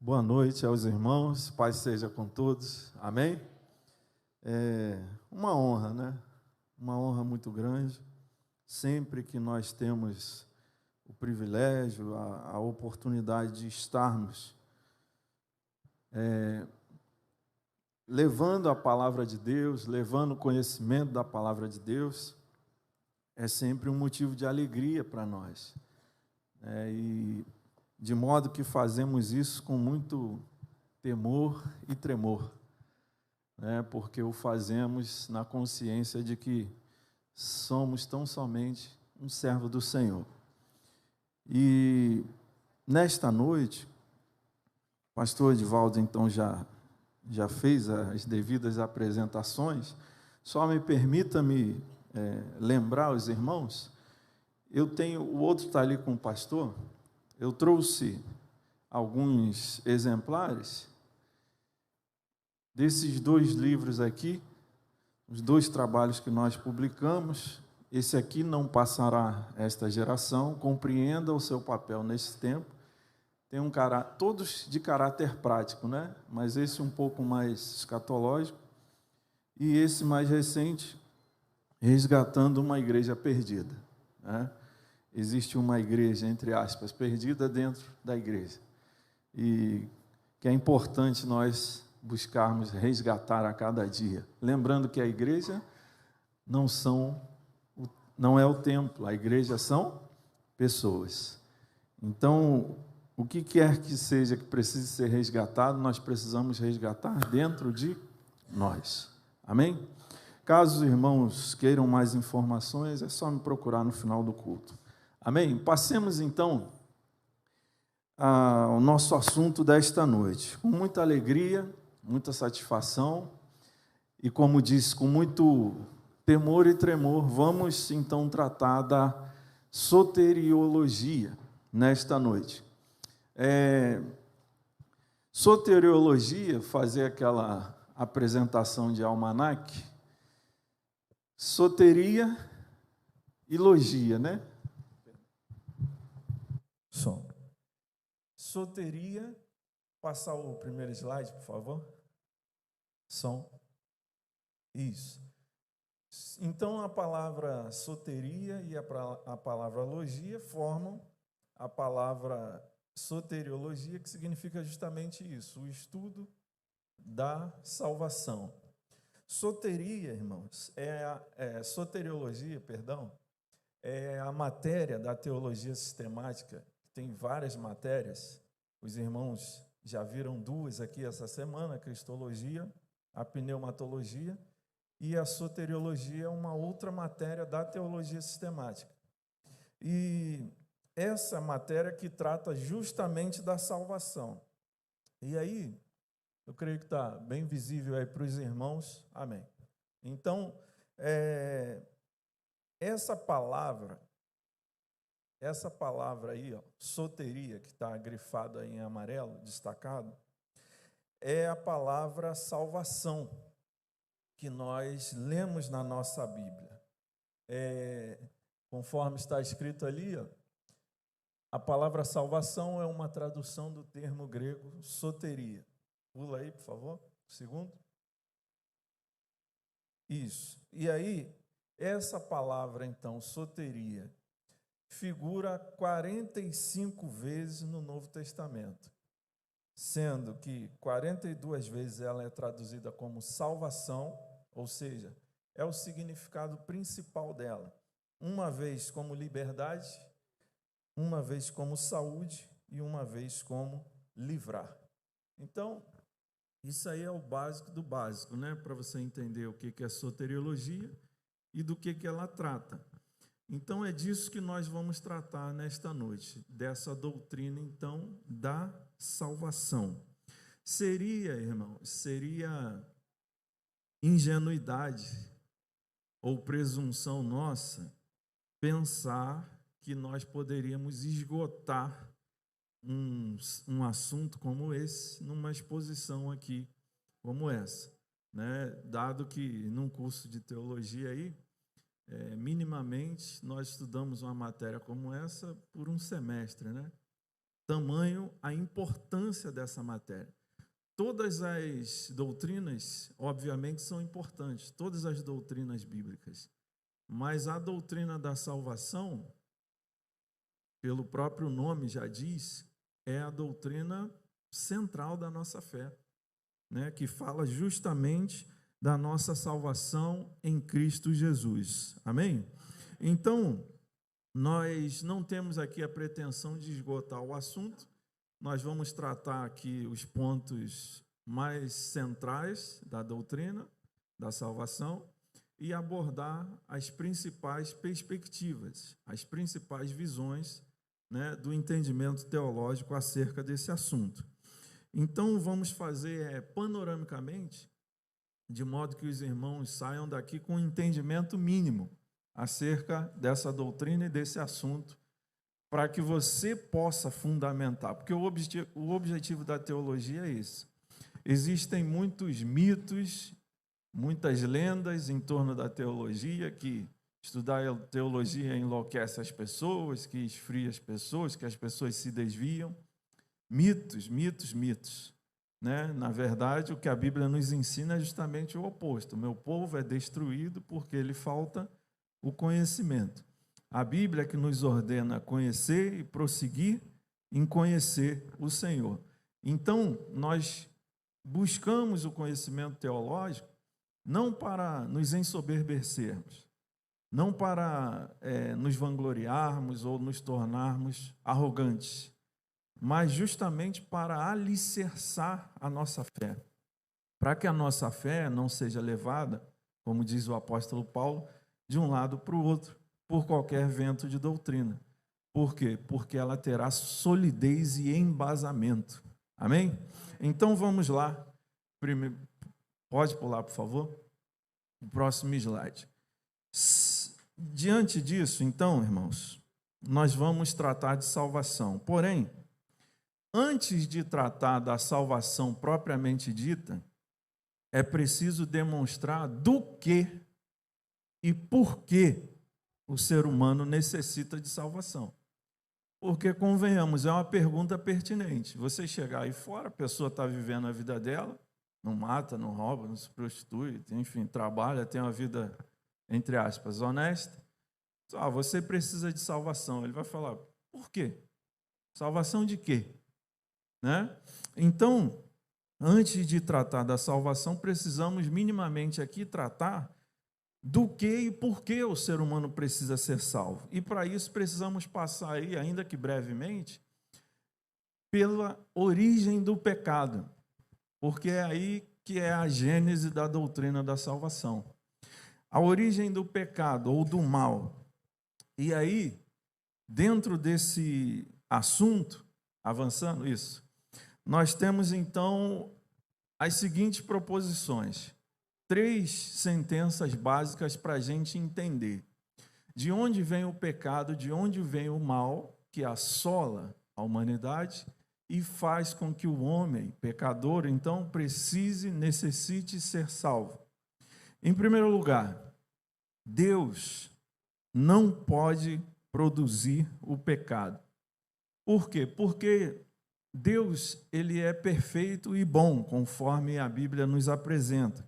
Boa noite aos irmãos, paz seja com todos, amém? É uma honra, né? Uma honra muito grande, sempre que nós temos o privilégio, a oportunidade de estarmos levando a palavra de Deus, levando o conhecimento da palavra de Deus, é sempre um motivo de alegria para nós. E de modo que fazemos isso com muito temor e tremor, porque o fazemos na consciência de que somos tão somente um servo do Senhor. E nesta noite, o pastor Edivaldo então já fez as devidas apresentações. Só me permita-me lembrar os irmãos, o outro está ali com o pastor, eu trouxe alguns exemplares desses dois livros aqui, os dois trabalhos que nós publicamos. Esse aqui não passará esta geração, compreenda o seu papel nesse tempo. Tem todos de caráter prático, né? Mas esse um pouco mais escatológico. E esse mais recente, resgatando uma igreja perdida, né? Existe uma igreja, entre aspas, perdida dentro da igreja. E que é importante nós buscarmos resgatar a cada dia. Lembrando que a igreja não é o templo, a igreja são pessoas. Então, o que quer que seja que precise ser resgatado, nós precisamos resgatar dentro de nós. Amém? Caso os irmãos queiram mais informações, é só me procurar no final do culto. Amém? Passemos então ao nosso assunto desta noite. Com muita alegria, muita satisfação e, como disse, com muito temor e tremor, vamos então tratar da soteriologia nesta noite. Soteriologia, fazer aquela apresentação de almanaque, soteria e logia, né? Som. Soteria, passar o primeiro slide, por favor. Som. Isso. Então, a palavra soteria e a palavra logia formam a palavra soteriologia, que significa justamente isso, o estudo da salvação. Soteria, irmãos, soteriologia, perdão, é a matéria da teologia sistemática. Tem várias matérias, os irmãos já viram duas aqui essa semana, a cristologia, a pneumatologia, e a soteriologia é uma outra matéria da teologia sistemática. E essa matéria que trata justamente da salvação. E aí, eu creio que está bem visível aí para os irmãos, amém. Então, essa palavra aí, ó, soteria, que está grifada em amarelo, destacado, é a palavra salvação que nós lemos na nossa Bíblia. Conforme está escrito ali, ó, a palavra salvação é uma tradução do termo grego soteria. Pula aí, por favor, segundo. Isso. E aí, essa palavra, então, soteria, figura 45 vezes no Novo Testamento, sendo que 42 vezes ela é traduzida como salvação, ou seja, é o significado principal dela. Uma vez como liberdade, uma vez como saúde e uma vez como livrar. Então, isso aí é o básico do básico, né? Para você entender o que é soteriologia e do que ela trata. Então, é disso que nós vamos tratar nesta noite, dessa doutrina, então, da salvação. Seria ingenuidade ou presunção nossa pensar que nós poderíamos esgotar um assunto como esse numa exposição aqui como essa, né? Dado que num curso de teologia aí, minimamente nós estudamos uma matéria como essa por um semestre, né? tamanho a importância dessa matéria. Todas as doutrinas, obviamente, são importantes, todas as doutrinas bíblicas, mas a doutrina da salvação, pelo próprio nome já diz, é a doutrina central da nossa fé, né? Que fala justamente da nossa salvação em Cristo Jesus. Amém? Então, nós não temos aqui a pretensão de esgotar o assunto, nós vamos tratar aqui os pontos mais centrais da doutrina da salvação e abordar as principais perspectivas, as principais visões, né, do entendimento teológico acerca desse assunto. Então, vamos fazer panoramicamente, de modo que os irmãos saiam daqui com um entendimento mínimo acerca dessa doutrina e desse assunto, para que você possa fundamentar, porque o objetivo da teologia é esse. Existem muitos mitos, muitas lendas em torno da teologia, que estudar teologia enlouquece as pessoas, que esfria as pessoas, que as pessoas se desviam. Mitos, mitos, mitos, né? Na verdade, o que a Bíblia nos ensina é justamente o oposto. O meu povo é destruído porque lhe falta o conhecimento. A Bíblia é que nos ordena conhecer e prosseguir em conhecer o Senhor. Então, nós buscamos o conhecimento teológico não para nos ensoberbecermos, não para nos vangloriarmos ou nos tornarmos arrogantes, mas justamente para alicerçar a nossa fé, para que a nossa fé não seja levada, como diz o apóstolo Paulo, de um lado para o outro, por qualquer vento de doutrina. Por quê? Porque ela terá solidez e embasamento. Amém? Então vamos lá. Primeiro, pode pular, por favor? O próximo slide. Diante disso, então, irmãos, nós vamos tratar de salvação. Porém, antes de tratar da salvação propriamente dita, é preciso demonstrar do que e por que o ser humano necessita de salvação. Porque, convenhamos, é uma pergunta pertinente. Você chegar aí fora, a pessoa está vivendo a vida dela, não mata, não rouba, não se prostitui, enfim, trabalha, tem uma vida, entre aspas, honesta. Você precisa de salvação. Ele vai falar, por quê? Salvação de quê? Né? Então, antes de tratar da salvação, precisamos minimamente aqui tratar do que e por que o ser humano precisa ser salvo. E para isso precisamos passar aí, ainda que brevemente, pela origem do pecado, porque é aí que é a gênese da doutrina da salvação. A origem do pecado ou do mal. E aí, dentro desse assunto, avançando isso, nós temos então as seguintes proposições. 3 sentenças básicas para a gente entender de onde vem o pecado, de onde vem o mal que assola a humanidade e faz com que o homem, pecador, então, necessite ser salvo. Em primeiro lugar, Deus não pode produzir o pecado. Por quê? Porque Deus, ele é perfeito e bom, conforme a Bíblia nos apresenta.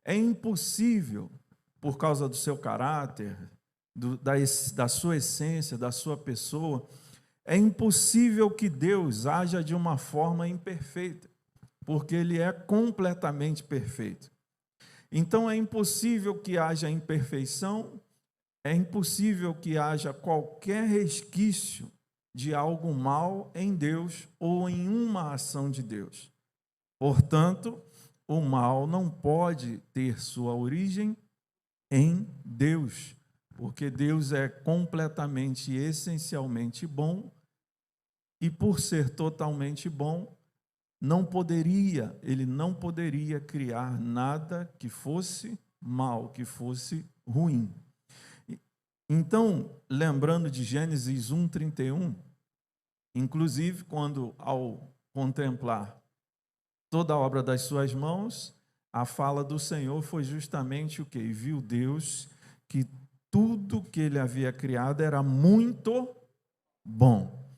É impossível, por causa do seu caráter, da sua essência, da sua pessoa, é impossível que Deus haja de uma forma imperfeita, porque Ele é completamente perfeito. Então, é impossível que haja imperfeição, é impossível que haja qualquer resquício de algo mal em Deus ou em uma ação de Deus. Portanto, o mal não pode ter sua origem em Deus, porque Deus é completamente e essencialmente bom, e por ser totalmente bom, ele não poderia criar nada que fosse mal, que fosse ruim. Então, lembrando de Gênesis 1:31, inclusive quando ao contemplar toda a obra das suas mãos, a fala do Senhor foi justamente o quê? E viu Deus que tudo que ele havia criado era muito bom.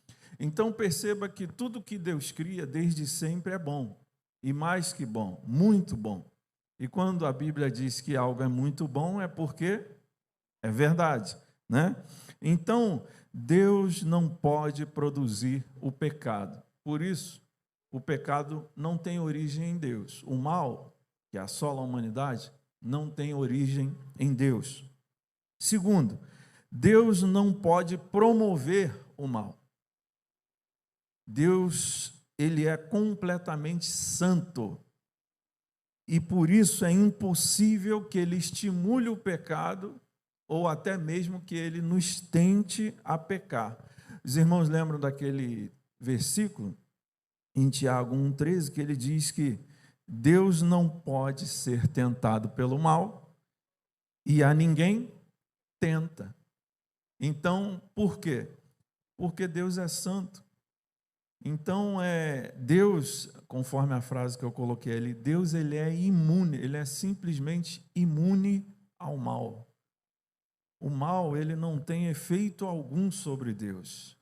Então perceba que tudo que Deus cria desde sempre é bom, e mais que bom, muito bom. E quando a Bíblia diz que algo é muito bom, é porque é verdade, né? Então, Deus não pode produzir o pecado. Por isso, o pecado não tem origem em Deus. O mal, que assola a humanidade, não tem origem em Deus. Segundo, Deus não pode promover o mal. Deus, ele é completamente santo. E por isso é impossível que ele estimule o pecado ou até mesmo que ele nos tente a pecar. Os irmãos lembram daquele versículo em Tiago 1,13, que ele diz que Deus não pode ser tentado pelo mal e a ninguém tenta. Então, por quê? Porque Deus é santo. Então, Deus, conforme a frase que eu coloquei ali, Deus ele é imune, ele é simplesmente imune ao mal. O mal, ele não tem efeito algum sobre Deus.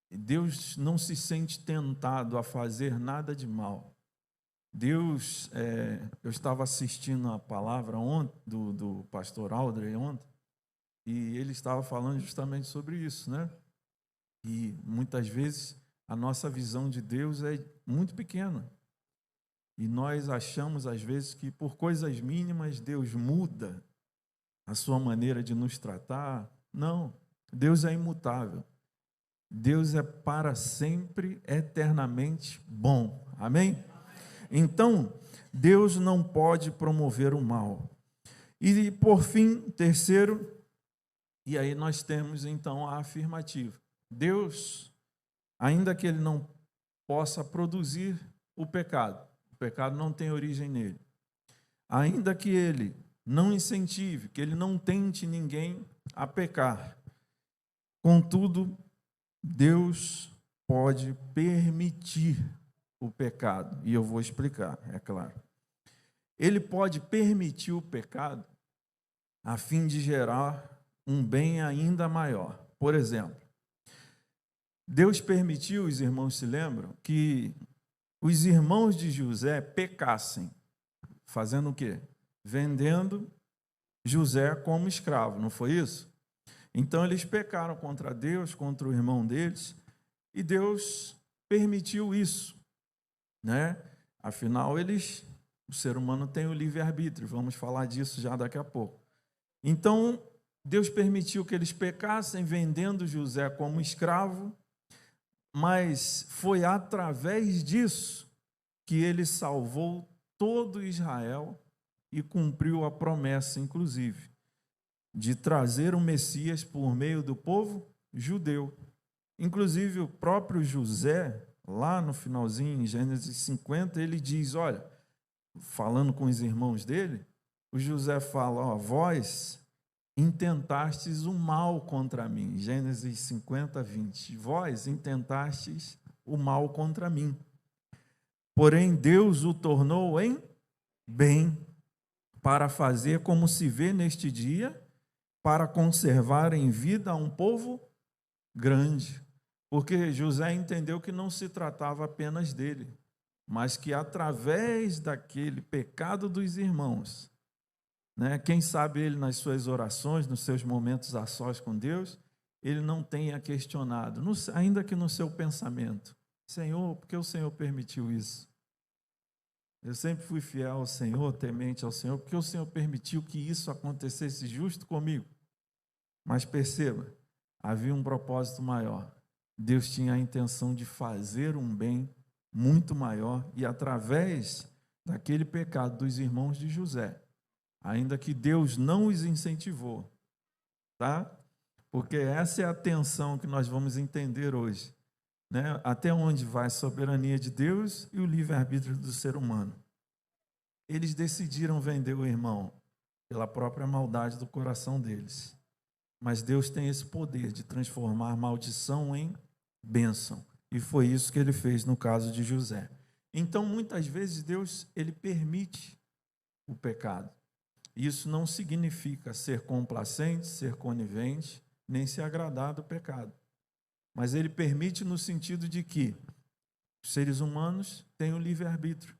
Deus não se sente tentado a fazer nada de mal. Deus, eu estava assistindo a palavra ontem, do pastor Aldrey ontem, e ele estava falando justamente sobre isso, né? E muitas vezes a nossa visão de Deus é muito pequena. E nós achamos, às vezes, que por coisas mínimas Deus muda a sua maneira de nos tratar. Não, Deus é imutável. Deus é para sempre, eternamente bom. Amém? Então, Deus não pode promover o mal. E, por fim, terceiro, e aí nós temos, então, a afirmativa. Deus, ainda que ele não possa produzir o pecado não tem origem nele. Ainda que ele não incentive, que ele não tente ninguém a pecar, contudo, Deus pode permitir o pecado, e eu vou explicar, é claro. Ele pode permitir o pecado a fim de gerar um bem ainda maior. Por exemplo, Deus permitiu, os irmãos se lembram, que os irmãos de José pecassem, fazendo o quê? Vendendo José como escravo, não foi isso? Então eles pecaram contra Deus, contra o irmão deles, e Deus permitiu isso, né? Afinal, o ser humano tem o livre-arbítrio, vamos falar disso já daqui a pouco. Então, Deus permitiu que eles pecassem, vendendo José como escravo, mas foi através disso que ele salvou todo Israel e cumpriu a promessa, inclusive, de trazer o Messias por meio do povo judeu. Inclusive, o próprio José, lá no finalzinho, em Gênesis 50, ele diz, olha, falando com os irmãos dele, o José fala, vós intentastes o mal contra mim. Gênesis 50, 20. Vós intentastes o mal contra mim. Porém, Deus o tornou em bem, para fazer como se vê neste dia, para conservar em vida um povo grande. Porque José entendeu que não se tratava apenas dele, mas que através daquele pecado dos irmãos, né, quem sabe ele nas suas orações, nos seus momentos a sós com Deus, ele não tenha questionado, ainda que no seu pensamento, Senhor, por que o Senhor permitiu isso? Eu sempre fui fiel ao Senhor, temente ao Senhor, porque o Senhor permitiu que isso acontecesse justo comigo. Mas perceba, havia um propósito maior. Deus tinha a intenção de fazer um bem muito maior e através daquele pecado dos irmãos de José, ainda que Deus não os incentivou, tá? Porque essa é a tensão que nós vamos entender hoje, né? Até onde vai a soberania de Deus e o livre-arbítrio do ser humano. Eles decidiram vender o irmão pela própria maldade do coração deles. Mas Deus tem esse poder de transformar maldição em bênção. E foi isso que ele fez no caso de José. Então, muitas vezes, Deus ele permite o pecado. Isso não significa ser complacente, ser conivente, nem se agradar do pecado. mas ele permite no sentido de que os seres humanos têm o livre-arbítrio.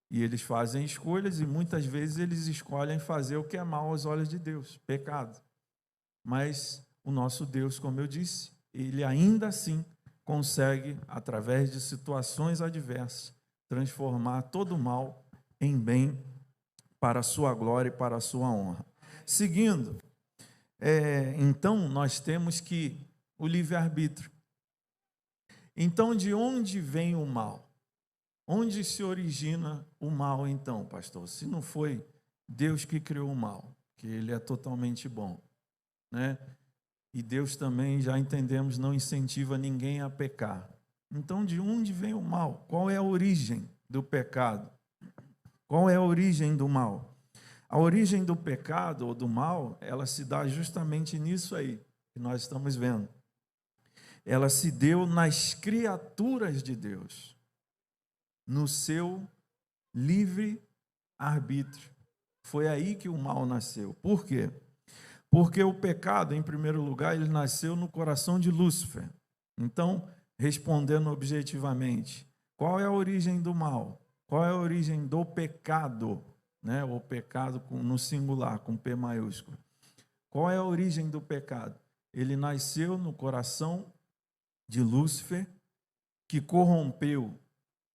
E eles fazem escolhas e muitas vezes eles escolhem fazer o que é mal aos olhos de Deus, pecado. Mas o nosso Deus, como eu disse, ele ainda assim consegue, através de situações adversas, transformar todo o mal em bem para a sua glória e para a sua honra. Seguindo, então nós temos que o livre-arbítrio. Então, de onde vem o mal? Onde se origina o mal, então, pastor? Se não foi Deus que criou o mal, que ele é totalmente bom, né? E Deus também, já entendemos, não incentiva ninguém a pecar. Então, de onde vem o mal? Qual é a origem do pecado? Qual é a origem do mal? A origem do pecado ou do mal, ela se dá justamente nisso aí que nós estamos vendo. Ela se deu nas criaturas de Deus, no seu livre arbítrio. Foi aí que o mal nasceu. Por quê? Porque o pecado, em primeiro lugar, ele nasceu no coração de Lúcifer. Então, respondendo objetivamente, qual é a origem do mal? Qual é a origem do pecado? Né? O pecado no singular, com P maiúsculo. Qual é a origem do pecado? Ele nasceu no coração de Lúcifer, que corrompeu,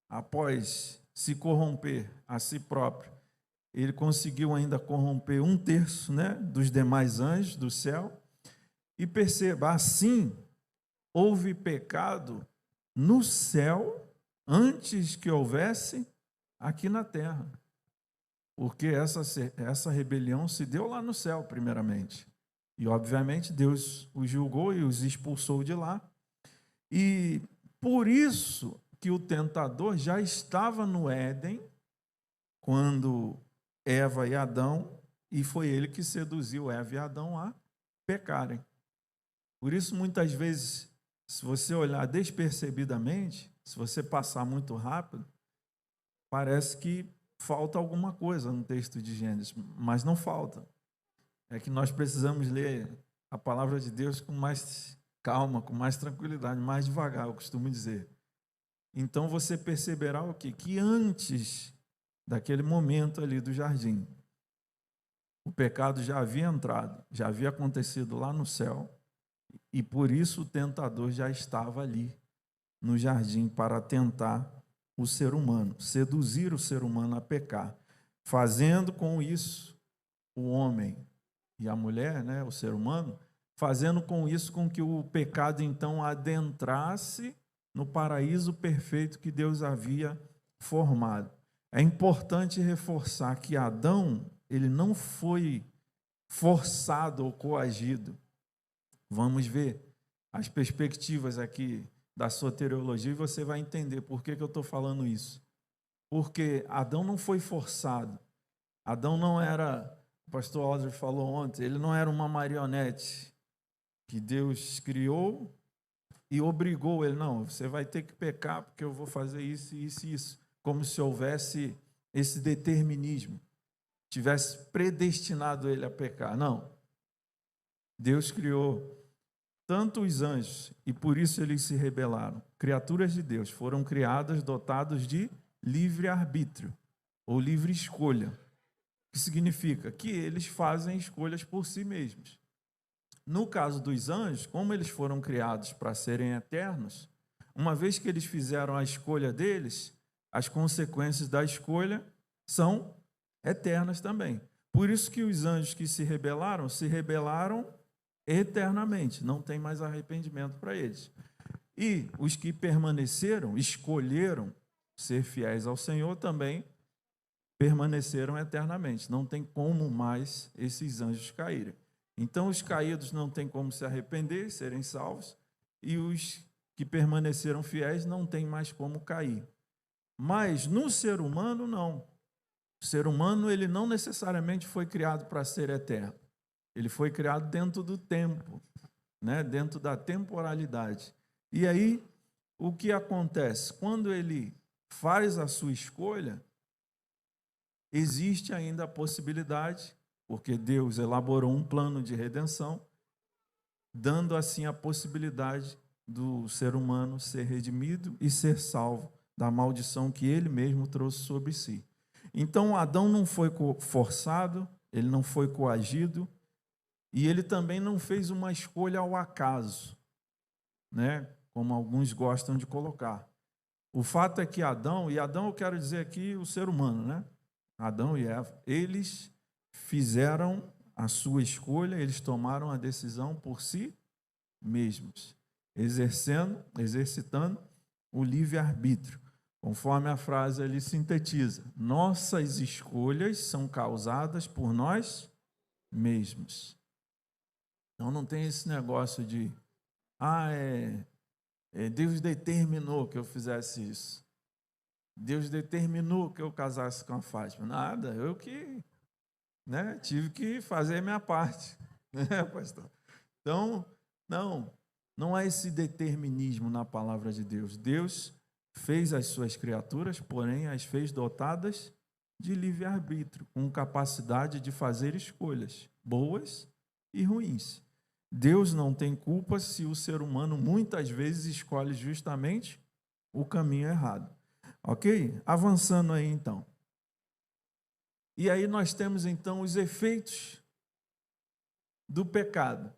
após se corromper a si próprio, ele conseguiu ainda corromper 1/3, né, dos demais anjos do céu. E perceba, assim, houve pecado no céu antes que houvesse aqui na terra. Porque essa rebelião se deu lá no céu, primeiramente. E, obviamente, Deus os julgou e os expulsou de lá. E por isso que o tentador já estava no Éden, quando Eva e Adão, e foi ele que seduziu Eva e Adão a pecarem. Por isso, muitas vezes, se você olhar despercebidamente, se você passar muito rápido, parece que falta alguma coisa no texto de Gênesis, mas não falta. É que nós precisamos ler a palavra de Deus com mais calma, com mais tranquilidade, mais devagar, eu costumo dizer. Então você perceberá o quê? Que antes daquele momento ali do jardim, o pecado já havia entrado, já havia acontecido lá no céu, e por isso o tentador já estava ali no jardim para tentar o ser humano, seduzir o ser humano a pecar, fazendo com isso o homem e a mulher, né, o ser humano, fazendo com isso com que o pecado então adentrasse no paraíso perfeito que Deus havia formado. É importante reforçar que Adão, ele não foi forçado ou coagido. Vamos ver as perspectivas aqui da soteriologia e você vai entender por que eu estou falando isso. Porque Adão não foi forçado. Adão não era, o pastor Audrey falou ontem, ele não era uma marionete que Deus criou e obrigou ele. Não, você vai ter que pecar porque eu vou fazer isso, isso e isso. Como se houvesse esse determinismo, tivesse predestinado ele a pecar. Não. Deus criou tanto os anjos, e por isso eles se rebelaram. Criaturas de Deus foram criadas dotados de livre-arbítrio, ou livre escolha, que significa que eles fazem escolhas por si mesmos. No caso dos anjos, como eles foram criados para serem eternos, uma vez que eles fizeram a escolha deles, as consequências da escolha são eternas também. Por isso que os anjos que se rebelaram eternamente, não tem mais arrependimento para eles. E os que permaneceram, escolheram ser fiéis ao Senhor, também permaneceram eternamente. Não tem como mais esses anjos caírem. Então, os caídos não têm como se arrepender, serem salvos, e os que permaneceram fiéis não têm mais como cair. Mas no ser humano, não. O ser humano, ele não necessariamente foi criado para ser eterno. Ele foi criado dentro do tempo, né? Dentro da temporalidade. E aí, o que acontece? Quando ele faz a sua escolha, existe ainda a possibilidade, porque Deus elaborou um plano de redenção, dando assim a possibilidade do ser humano ser redimido e ser salvo da maldição que ele mesmo trouxe sobre si. Então, Adão não foi forçado, ele não foi coagido, e ele também não fez uma escolha ao acaso, né? Como alguns gostam de colocar. O fato é que Adão, e Adão eu quero dizer aqui o ser humano, né? Adão e Eva, eles fizeram a sua escolha, eles tomaram a decisão por si mesmos, exercitando o livre-arbítrio. Conforme a frase ali sintetiza, nossas escolhas são causadas por nós mesmos. Então não tem esse negócio de, Deus determinou que eu fizesse isso. Deus determinou que eu casasse com a Fátima. Nada, eu que, tive que fazer a minha parte, né, pastor? Então, não há esse determinismo na palavra de Deus. Deus fez as suas criaturas, porém as fez dotadas de livre-arbítrio, com capacidade de fazer escolhas, boas e ruins. Deus não tem culpa se o ser humano muitas vezes escolhe justamente o caminho errado. Ok? Avançando aí então. E aí nós temos então os efeitos do pecado.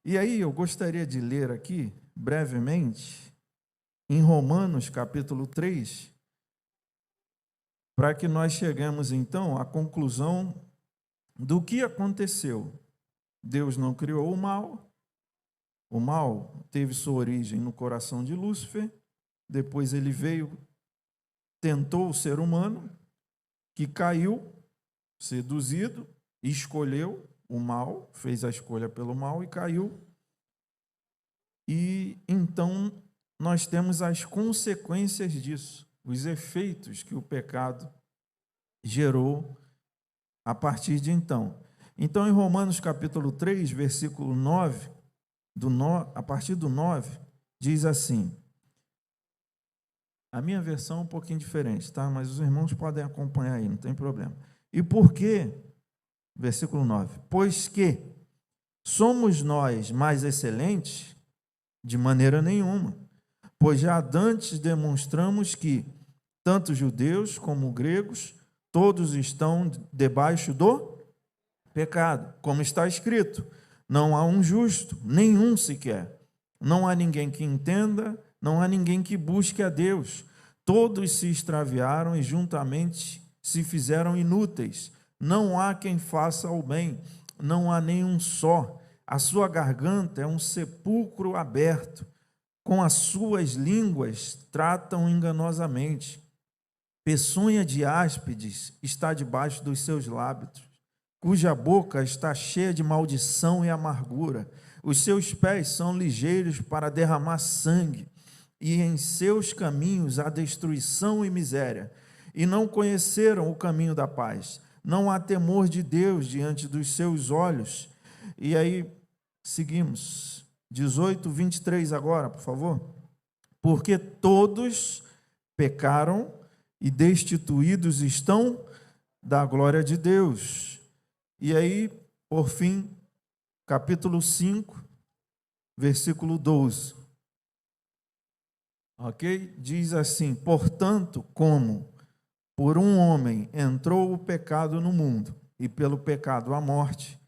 E aí eu gostaria de ler aqui, brevemente, em Romanos capítulo 3, para que nós cheguemos então à conclusão do que aconteceu. Deus não criou o mal teve sua origem no coração de Lúcifer, depois ele veio, tentou o ser humano, que caiu, seduzido, escolheu o mal, fez a escolha pelo mal e caiu. E então nós temos as consequências disso, os efeitos que o pecado gerou a partir de então. Então, em Romanos capítulo 3, versículo 9, a partir do 9, diz assim, a minha versão é um pouquinho diferente, tá? Mas os irmãos podem acompanhar aí, não tem problema. E por quê? Versículo 9, pois que somos nós mais excelentes? De maneira nenhuma, pois já dantes demonstramos que tanto judeus como gregos, todos estão debaixo do pecado, como está escrito, não há um justo, nenhum sequer, não há ninguém que entenda, não há ninguém que busque a Deus, todos se extraviaram e juntamente se fizeram inúteis, não há quem faça o bem, não há nenhum só. A sua garganta é um sepulcro aberto, com as suas línguas tratam enganosamente. Peçonha de áspides está debaixo dos seus lábios, cuja boca está cheia de maldição e amargura. Os seus pés são ligeiros para derramar sangue, e em seus caminhos há destruição e miséria. E não conheceram o caminho da paz. Não há temor de Deus diante dos seus olhos. E aí, seguimos. 18, 23 agora, por favor. Porque todos pecaram e destituídos estão da glória de Deus. E aí, por fim, capítulo 5, versículo 12. Ok? Diz assim, portanto, como por um homem entrou o pecado no mundo, e pelo pecado a morte,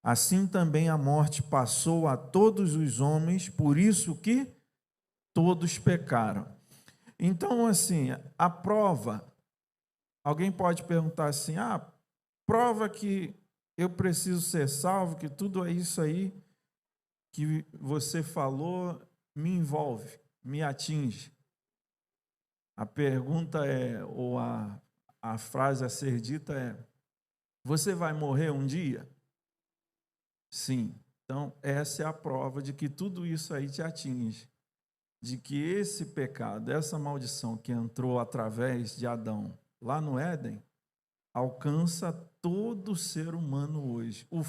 assim também a morte passou a todos os homens, por isso que todos pecaram. Então, assim, a prova, alguém pode perguntar assim, prova que eu preciso ser salvo, que tudo é isso aí que você falou me envolve, me atinge. A pergunta é, ou a frase a ser dita é, você vai morrer um dia? Sim. Então, essa é a prova de que tudo isso aí te atinge. De que esse pecado, essa maldição que entrou através de Adão lá no Éden, alcança todo ser humano hoje. O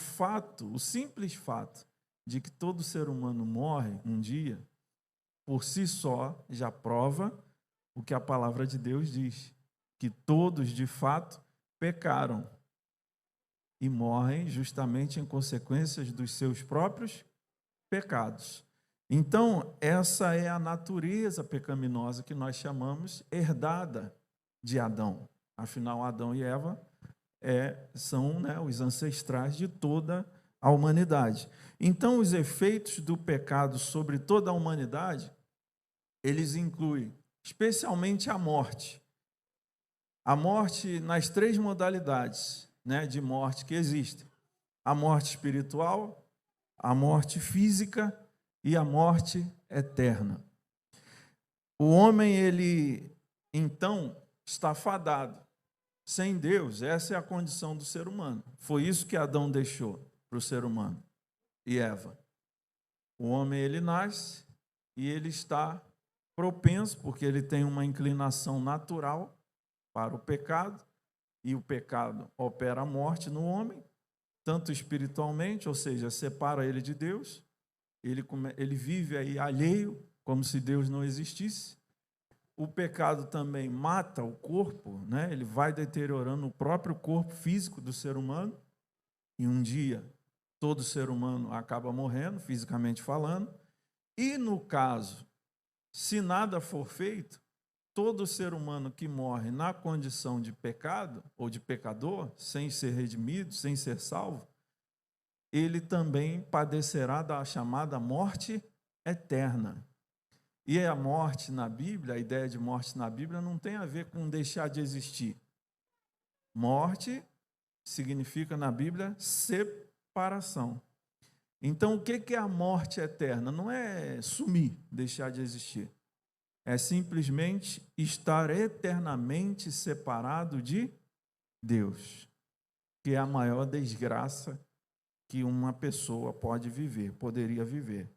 simples fato de que todo ser humano morre um dia, por si só, já prova o que a palavra de Deus diz, que todos, de fato, pecaram e morrem justamente em consequências dos seus próprios pecados. Então, essa é a natureza pecaminosa que nós chamamos herdada de Adão. Afinal, Adão e Eva são, né, os ancestrais de toda a humanidade. Então, os efeitos do pecado sobre toda a humanidade, eles incluem especialmente a morte. A morte nas 3 modalidades, né, de morte que existem. A morte espiritual, a morte física e a morte eterna. O homem, ele, então, está fadado. Sem Deus, essa é a condição do ser humano. Foi isso que Adão deixou para o ser humano e Eva. O homem, ele nasce e ele está propenso, porque ele tem uma inclinação natural para o pecado, e o pecado opera a morte no homem, tanto espiritualmente, ou seja, separa ele de Deus, ele vive aí alheio, como se Deus não existisse. O pecado também mata o corpo, né? Ele vai deteriorando o próprio corpo físico do ser humano, e um dia todo ser humano acaba morrendo, fisicamente falando. E no caso, se nada for feito, todo ser humano que morre na condição de pecado ou de pecador, sem ser redimido, sem ser salvo, ele também padecerá da chamada morte eterna. E a morte na Bíblia, a ideia de morte na Bíblia não tem a ver com deixar de existir. Morte significa na Bíblia separação. Então, o que é a morte eterna? Não é sumir, deixar de existir. É simplesmente estar eternamente separado de Deus, que é a maior desgraça que uma pessoa poderia viver.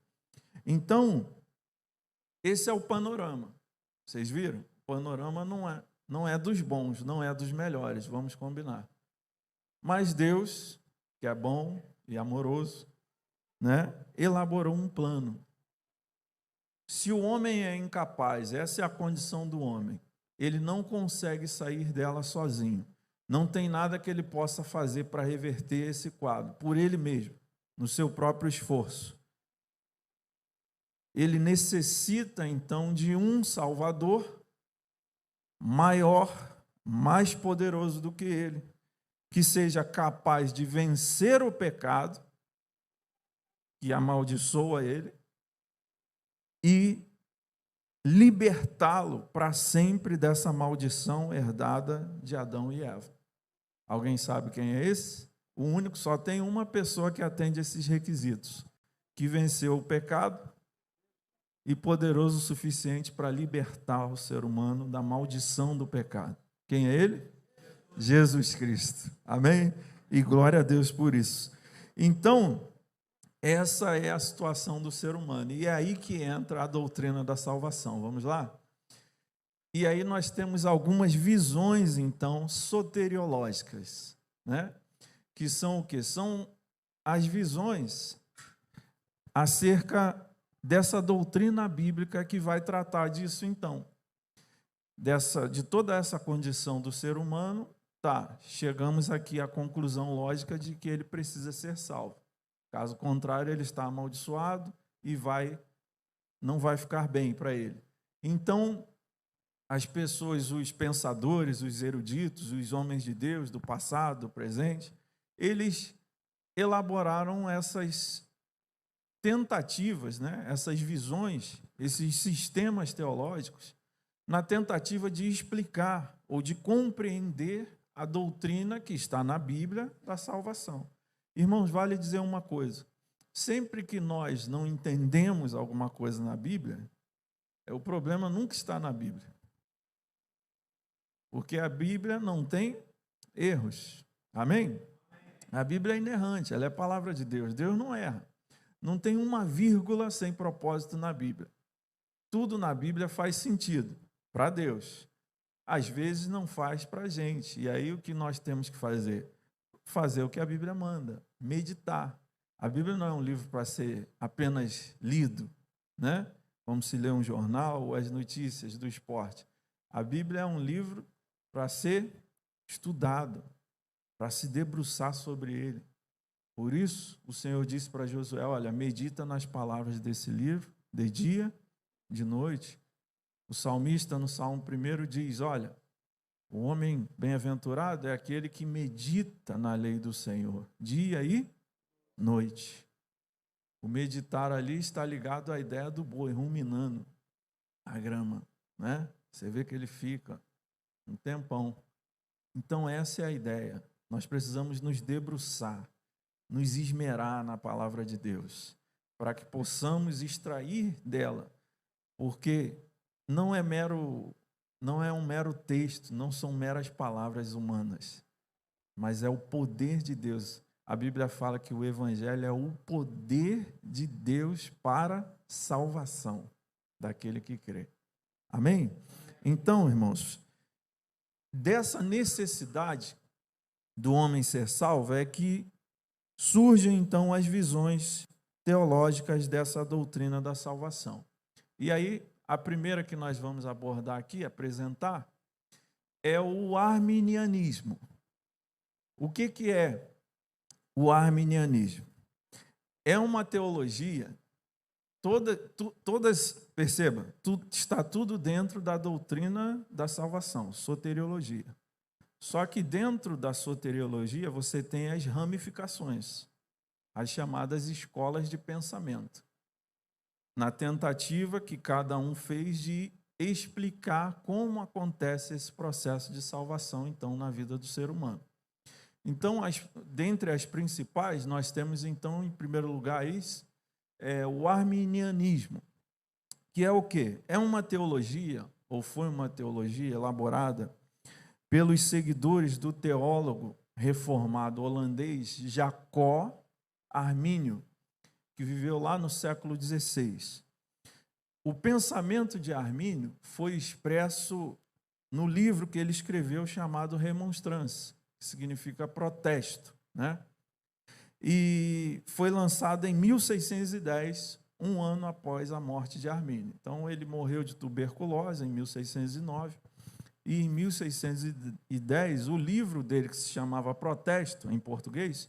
Então, esse é o panorama. Vocês viram? O panorama não é dos bons, não é dos melhores, vamos combinar. Mas Deus, que é bom e amoroso, né, elaborou um plano. Se o homem é incapaz, essa é a condição do homem, ele não consegue sair dela sozinho. Não tem nada que ele possa fazer para reverter esse quadro, por ele mesmo, no seu próprio esforço. Ele necessita, então, de um Salvador maior, mais poderoso do que ele, que seja capaz de vencer o pecado, que amaldiçoa ele, e libertá-lo para sempre dessa maldição herdada de Adão e Eva. Alguém sabe quem é esse? O único, só tem uma pessoa que atende esses requisitos, que venceu o pecado e poderoso o suficiente para libertar o ser humano da maldição do pecado. Quem é ele? Jesus Cristo. Amém? E glória a Deus por isso. Então, essa é a situação do ser humano. E é aí que entra a doutrina da salvação. Vamos lá? E aí nós temos algumas visões, então, soteriológicas, né? Que são o quê? São as visões acerca dessa doutrina bíblica que vai tratar disso, então. De toda essa condição do ser humano, chegamos aqui à conclusão lógica de que ele precisa ser salvo. Caso contrário, ele está amaldiçoado e não vai ficar bem para ele. Então, as pessoas, os pensadores, os eruditos, os homens de Deus do passado, do presente, eles elaboraram essas tentativas, né? Essas visões, esses sistemas teológicos, na tentativa de explicar ou de compreender a doutrina que está na Bíblia da salvação. Irmãos, vale dizer uma coisa: sempre que nós não entendemos alguma coisa na Bíblia, o problema nunca está na Bíblia. Porque a Bíblia não tem erros. Amém? A Bíblia é inerrante, ela é a palavra de Deus. Deus não erra. Não tem uma vírgula sem propósito na Bíblia. Tudo na Bíblia faz sentido para Deus. Às vezes não faz para a gente. E aí o que nós temos que fazer? Fazer o que a Bíblia manda, meditar. A Bíblia não é um livro para ser apenas lido, né? Como se lê um jornal ou as notícias do esporte. A Bíblia é um livro para ser estudado, para se debruçar sobre ele. Por isso, o Senhor disse para Josué: olha, medita nas palavras desse livro de dia, de noite. O salmista, no Salmo 1, diz, olha, o homem bem-aventurado é aquele que medita na lei do Senhor, dia e noite. O meditar ali está ligado à ideia do boi ruminando a grama, né? Você vê que ele fica um tempão. Então essa é a ideia. Nós precisamos nos debruçar, nos esmerar na palavra de Deus, para que possamos extrair dela, porque não é um mero texto, não são meras palavras humanas, mas é o poder de Deus. A Bíblia fala que o Evangelho é o poder de Deus para salvação daquele que crê. Amém? Então, irmãos, dessa necessidade do homem ser salvo é que surgem então as visões teológicas dessa doutrina da salvação. E aí, a primeira que nós vamos abordar aqui, apresentar, é o arminianismo. O que é o arminianismo? É uma teologia, perceba, está tudo dentro da doutrina da salvação, soteriologia. Só que dentro da soteriologia você tem as ramificações, as chamadas escolas de pensamento, na tentativa que cada um fez de explicar como acontece esse processo de salvação, então, na vida do ser humano. Então, dentre as principais, nós temos, então, em primeiro lugar, o arminianismo, que é o quê? É uma teologia, ou foi uma teologia elaborada pelos seguidores do teólogo reformado holandês Jacob Arminio, que viveu lá no século XVI. O pensamento de Arminio foi expresso no livro que ele escreveu chamado Remonstrância, que significa protesto, né? E foi lançado em 1610, um ano após a morte de Arminio. Então, ele morreu de tuberculose em 1609, e em 1610, o livro dele, que se chamava Protesto, em português,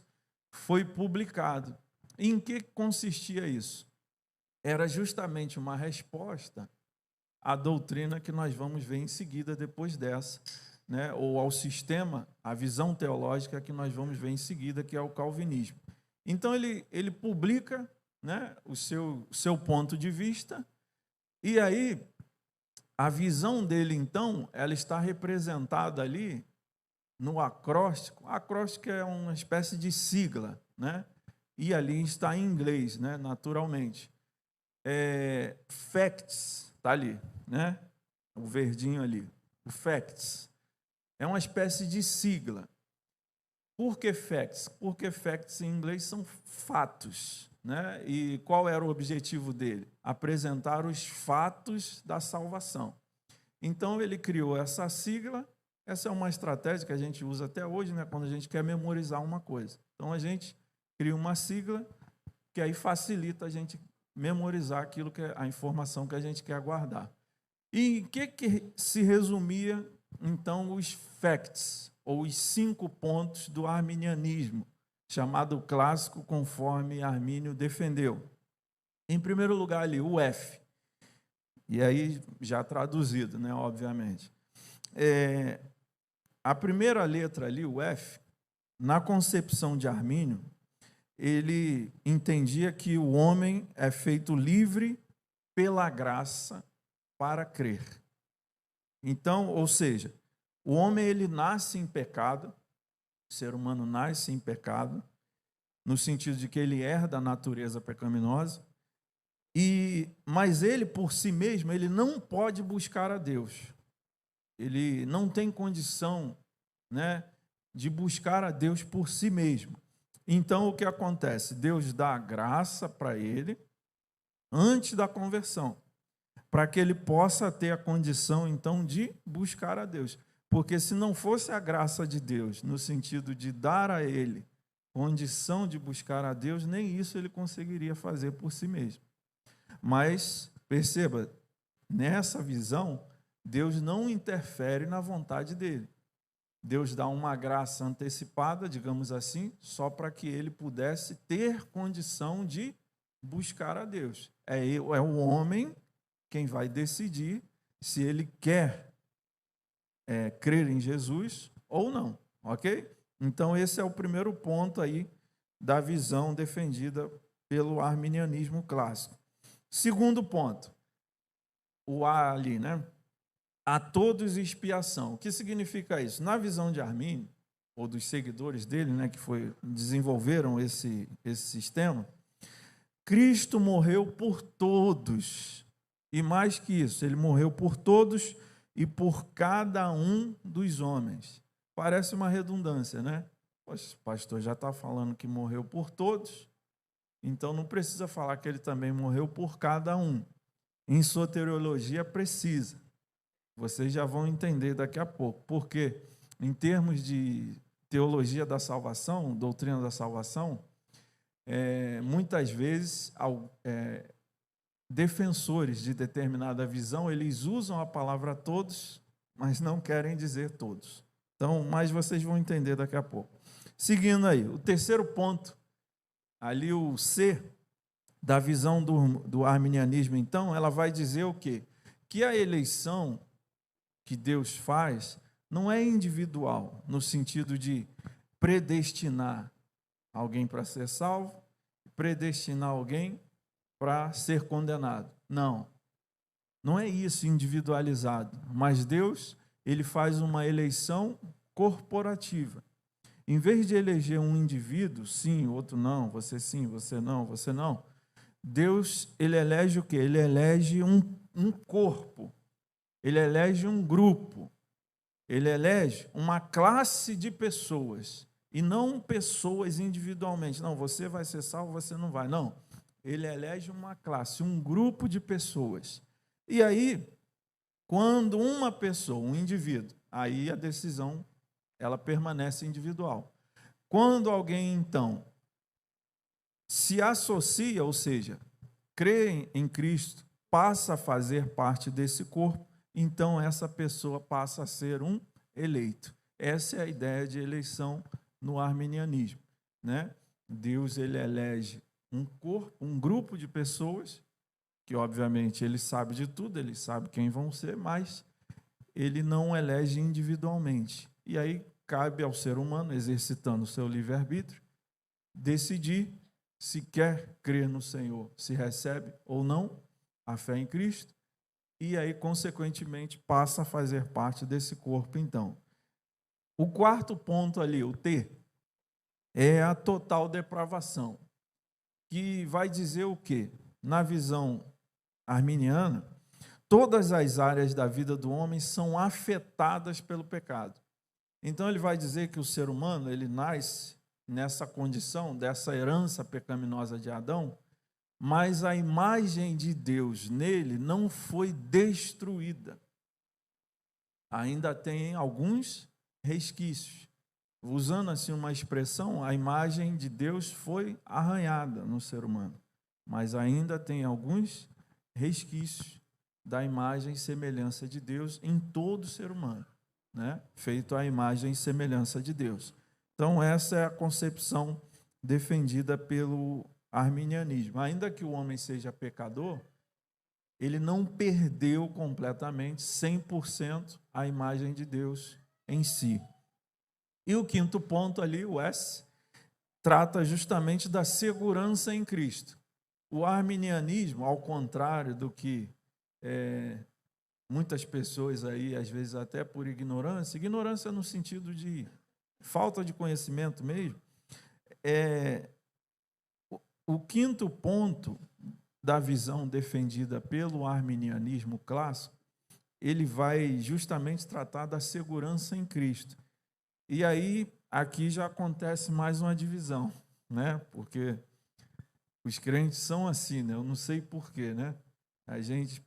foi publicado. E em que consistia isso? Era justamente uma resposta à doutrina que nós vamos ver em seguida, depois dessa, né? Ou ao sistema, a visão teológica que nós vamos ver em seguida, que é o calvinismo. Então, ele publica, né, o seu ponto de vista, e aí a visão dele, então, ela está representada ali no acróstico. O acróstico é uma espécie de sigla, né? E ali está em inglês, né, naturalmente. Facts, está ali, né? O verdinho ali. O facts. É uma espécie de sigla. Por que facts? Porque facts em inglês são fatos, né? E qual era o objetivo dele? Apresentar os fatos da salvação. Então, ele criou essa sigla. Essa é uma estratégia que a gente usa até hoje, né? Quando a gente quer memorizar uma coisa. Então, a gente cria uma sigla que aí facilita a gente memorizar aquilo que é a informação que a gente quer guardar. E em que se resumia, então, os facts, ou os 5 pontos do arminianismo, chamado clássico conforme Armínio defendeu? Em primeiro lugar ali, o F. E aí, já traduzido, né, obviamente. A primeira letra ali, o F, na concepção de Armínio, ele entendia que o homem é feito livre pela graça para crer. Então, ou seja, o homem ele nasce em pecado, o ser humano nasce em pecado, no sentido de que ele herda a natureza pecaminosa, mas ele, por si mesmo, ele não pode buscar a Deus. Ele não tem condição, né, de buscar a Deus por si mesmo. Então, o que acontece? Deus dá a graça para ele antes da conversão, para que ele possa ter a condição, então, de buscar a Deus. Porque se não fosse a graça de Deus, no sentido de dar a ele condição de buscar a Deus, nem isso ele conseguiria fazer por si mesmo. Mas, perceba, nessa visão, Deus não interfere na vontade dele. Deus dá uma graça antecipada, digamos assim, só para que ele pudesse ter condição de buscar a Deus. É o homem quem vai decidir se ele quer crer em Jesus ou não, ok? Então, esse é o primeiro ponto aí da visão defendida pelo arminianismo clássico. Segundo ponto, o A ali, né? A todos expiação. O que significa isso? Na visão de Armínio, ou dos seguidores dele, né, que desenvolveram esse sistema, Cristo morreu por todos. E mais que isso, ele morreu por todos e por cada um dos homens. Parece uma redundância, né? Poxa, o pastor já está falando que morreu por todos, então não precisa falar que ele também morreu por cada um. Em soteriologia precisa. Vocês já vão entender daqui a pouco. Porque, em termos de teologia da salvação, doutrina da salvação, muitas vezes defensores de determinada visão, eles usam a palavra todos, mas não querem dizer todos. Então, mas vocês vão entender daqui a pouco. Seguindo aí, o terceiro ponto, ali o C, da visão do arminianismo, então, ela vai dizer o quê? Que a eleição que Deus faz não é individual, no sentido de predestinar alguém para ser salvo, predestinar alguém para ser condenado. Não, não é isso individualizado, mas Deus, ele faz uma eleição corporativa. Em vez de eleger um indivíduo, sim, outro não, você não, você não, Deus, ele elege o quê? Ele elege um corpo, ele elege um grupo, ele elege uma classe de pessoas, e não pessoas individualmente. Não, você vai ser salvo, você não vai. Não, ele elege uma classe, um grupo de pessoas. E aí, quando uma pessoa, um indivíduo, aí a decisão, ela permanece individual. Quando alguém, então, se associa, ou seja, crê em Cristo, passa a fazer parte desse corpo, então essa pessoa passa a ser um eleito. Essa é a ideia de eleição no arminianismo, né? Deus, ele elege um corpo, um grupo de pessoas, que obviamente ele sabe de tudo, ele sabe quem vão ser, mas ele não elege individualmente. E aí cabe ao ser humano, exercitando o seu livre-arbítrio, decidir se quer crer no Senhor, se recebe ou não a fé em Cristo, e aí, consequentemente, passa a fazer parte desse corpo, então. O quarto ponto ali, o T, é a total depravação, que vai dizer o quê? Na visão arminiana, todas as áreas da vida do homem são afetadas pelo pecado. Então, ele vai dizer que o ser humano, ele nasce nessa condição, dessa herança pecaminosa de Adão, mas a imagem de Deus nele não foi destruída. Ainda tem alguns resquícios. Usando assim uma expressão, a imagem de Deus foi arranhada no ser humano, mas ainda tem alguns resquícios da imagem e semelhança de Deus em todo ser humano, né? Feito à imagem e semelhança de Deus. Então, essa é a concepção defendida pelo arminianismo. Ainda que o homem seja pecador, ele não perdeu completamente, 100%, a imagem de Deus em si. E o quinto ponto ali, o S, trata justamente da segurança em Cristo. O arminianismo, ao contrário do que muitas pessoas aí, às vezes até por ignorância no sentido de falta de conhecimento mesmo, o quinto ponto da visão defendida pelo arminianismo clássico, ele vai justamente tratar da segurança em Cristo. E aí, aqui já acontece mais uma divisão, né? Porque os crentes são assim, né? Eu não sei porquê, né? A gente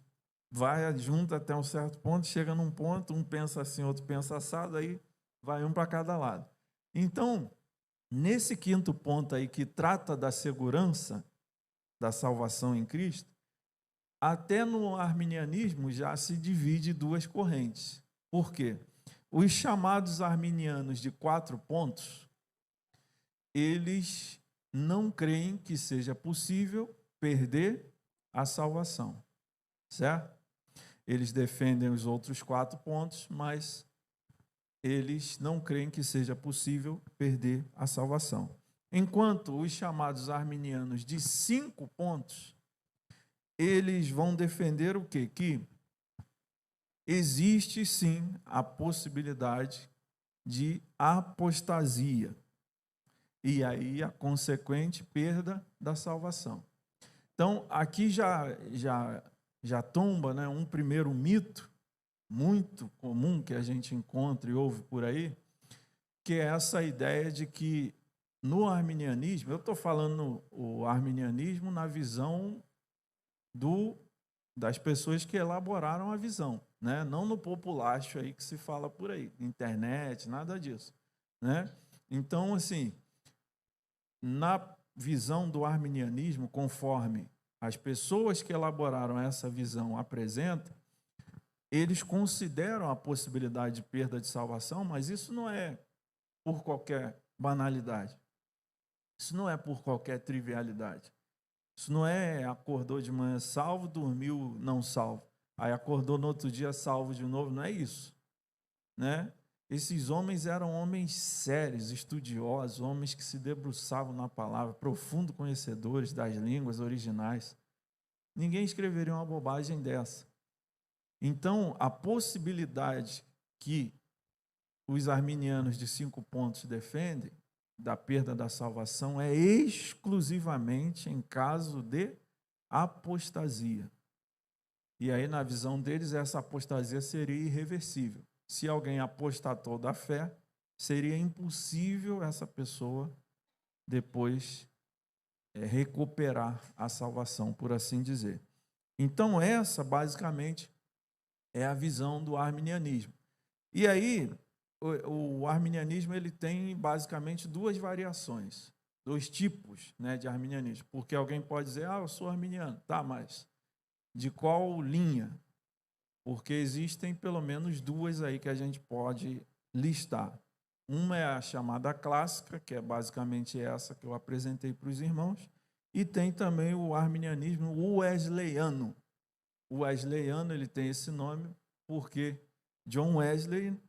vai junto até um certo ponto, chega num ponto, um pensa assim, outro pensa assado, aí vai um para cada lado. Então, nesse quinto ponto aí, que trata da segurança da salvação em Cristo, até no arminianismo já se divide duas correntes. Por quê? Os chamados arminianos de 4 pontos, eles não creem que seja possível perder a salvação, certo? Eles defendem os outros 4 pontos, mas eles não creem que seja possível perder a salvação. Enquanto os chamados arminianos de 5 pontos, eles vão defender o quê? Que existe sim a possibilidade de apostasia e aí a consequente perda da salvação. Então, aqui já tomba, né, um primeiro mito muito comum que a gente encontra e ouve por aí, que é essa ideia de que no arminianismo, eu estou falando o arminianismo na visão das pessoas que elaboraram a visão, né? Não no populacho aí que se fala por aí, internet, nada disso, né? Então, assim, na visão do arminianismo, conforme as pessoas que elaboraram essa visão apresentam, eles consideram a possibilidade de perda de salvação, mas isso não é por qualquer banalidade. Isso não é por qualquer trivialidade. Isso não é acordou de manhã salvo, dormiu não salvo. Aí acordou no outro dia salvo de novo, não é isso, né? Esses homens eram homens sérios, estudiosos, homens que se debruçavam na palavra, profundos conhecedores das línguas originais. Ninguém escreveria uma bobagem dessa. Então, a possibilidade que os arminianos de 5 pontos defendem da perda da salvação é exclusivamente em caso de apostasia. E aí, na visão deles, essa apostasia seria irreversível. Se alguém apostatou da fé, seria impossível essa pessoa depois recuperar a salvação, por assim dizer. Então, essa, basicamente, é a visão do arminianismo. E aí, o arminianismo ele tem, basicamente, 2 variações, 2 tipos, né, de arminianismo. Porque alguém pode dizer, eu sou arminiano. Tá, mas de qual linha? Porque existem pelo menos 2 aí que a gente pode listar. Uma é a chamada clássica, que é basicamente essa que eu apresentei para os irmãos, e tem também o arminianismo wesleyano. O wesleyano ele tem esse nome porque John Wesley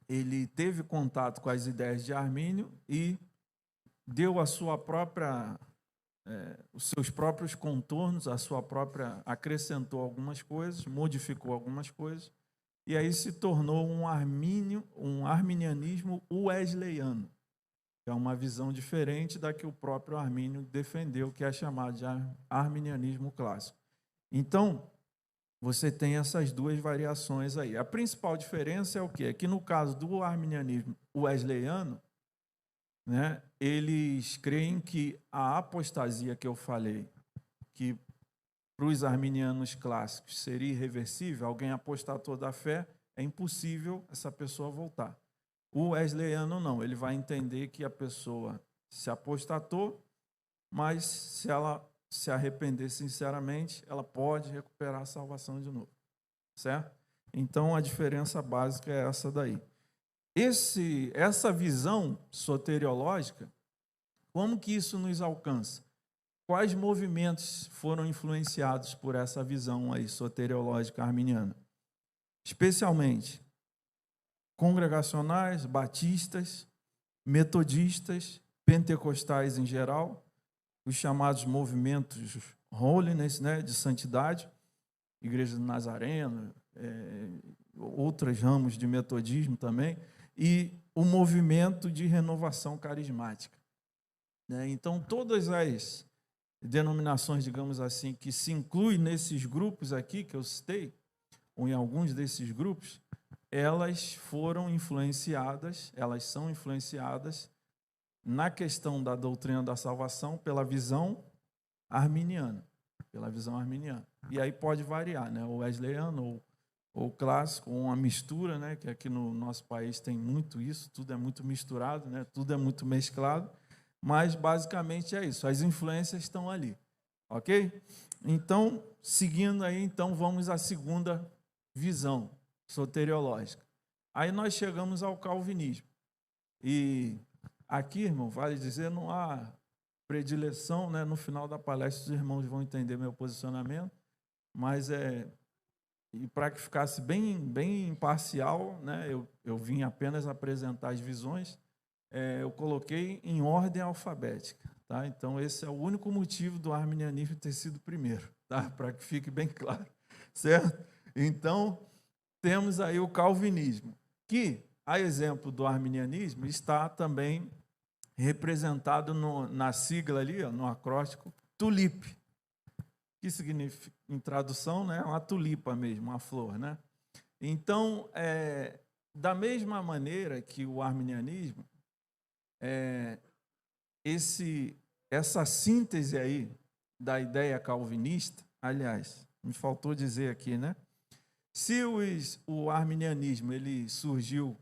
ele teve contato com as ideias de Armínio e deu a sua própria os seus próprios contornos, acrescentou algumas coisas, modificou algumas coisas, e aí se tornou um arminianismo wesleyano, que é uma visão diferente da que o próprio Armínio defendeu, que é chamado de arminianismo clássico. Então, você tem essas 2 variações aí. A principal diferença é o quê? É que no caso do arminianismo wesleyano, né, eles creem que a apostasia que eu falei, que para os arminianos clássicos seria irreversível, alguém apostatou da fé, é impossível essa pessoa voltar. O wesleyano não, ele vai entender que a pessoa se apostatou, mas se ela se arrepender sinceramente, ela pode recuperar a salvação de novo, certo? Então, a diferença básica é essa daí. Essa visão soteriológica, como que isso nos alcança? Quais movimentos foram influenciados por essa visão aí soteriológica arminiana? Especialmente congregacionais, batistas, metodistas, pentecostais em geral, os chamados movimentos holiness, né, de santidade, Igreja do Nazareno, outros ramos de metodismo também, e o movimento de renovação carismática. Então, todas as denominações, digamos assim, que se incluem nesses grupos aqui que eu citei, ou em alguns desses grupos, elas foram influenciadas, elas são influenciadas na questão da doutrina da salvação pela visão arminiana, E aí pode variar, né? O wesleyano ou clássico, ou uma mistura, né? Que aqui no nosso país tem muito isso, tudo é muito misturado, né? Tudo é muito mesclado, mas basicamente é isso, as influências estão ali, ok? Então, seguindo aí, então vamos à segunda visão soteriológica. Aí nós chegamos ao calvinismo. E aqui, irmão, vale dizer, não há predileção, né? No final da palestra os irmãos vão entender meu posicionamento, mas e para que ficasse bem imparcial, né? Eu vim apenas apresentar as visões, eu coloquei em ordem alfabética, tá? Então esse é o único motivo do arminianismo ter sido primeiro, tá? Para que fique bem claro, certo? Então temos aí o calvinismo, que, a exemplo do arminianismo, está também representado na sigla ali, ó, no acróstico, TULIP, que significa, em tradução, né, uma tulipa mesmo, uma flor, né? Então, da mesma maneira que o arminianismo, essa síntese aí da ideia calvinista, aliás, me faltou dizer aqui, né? Se o arminianismo ele surgiu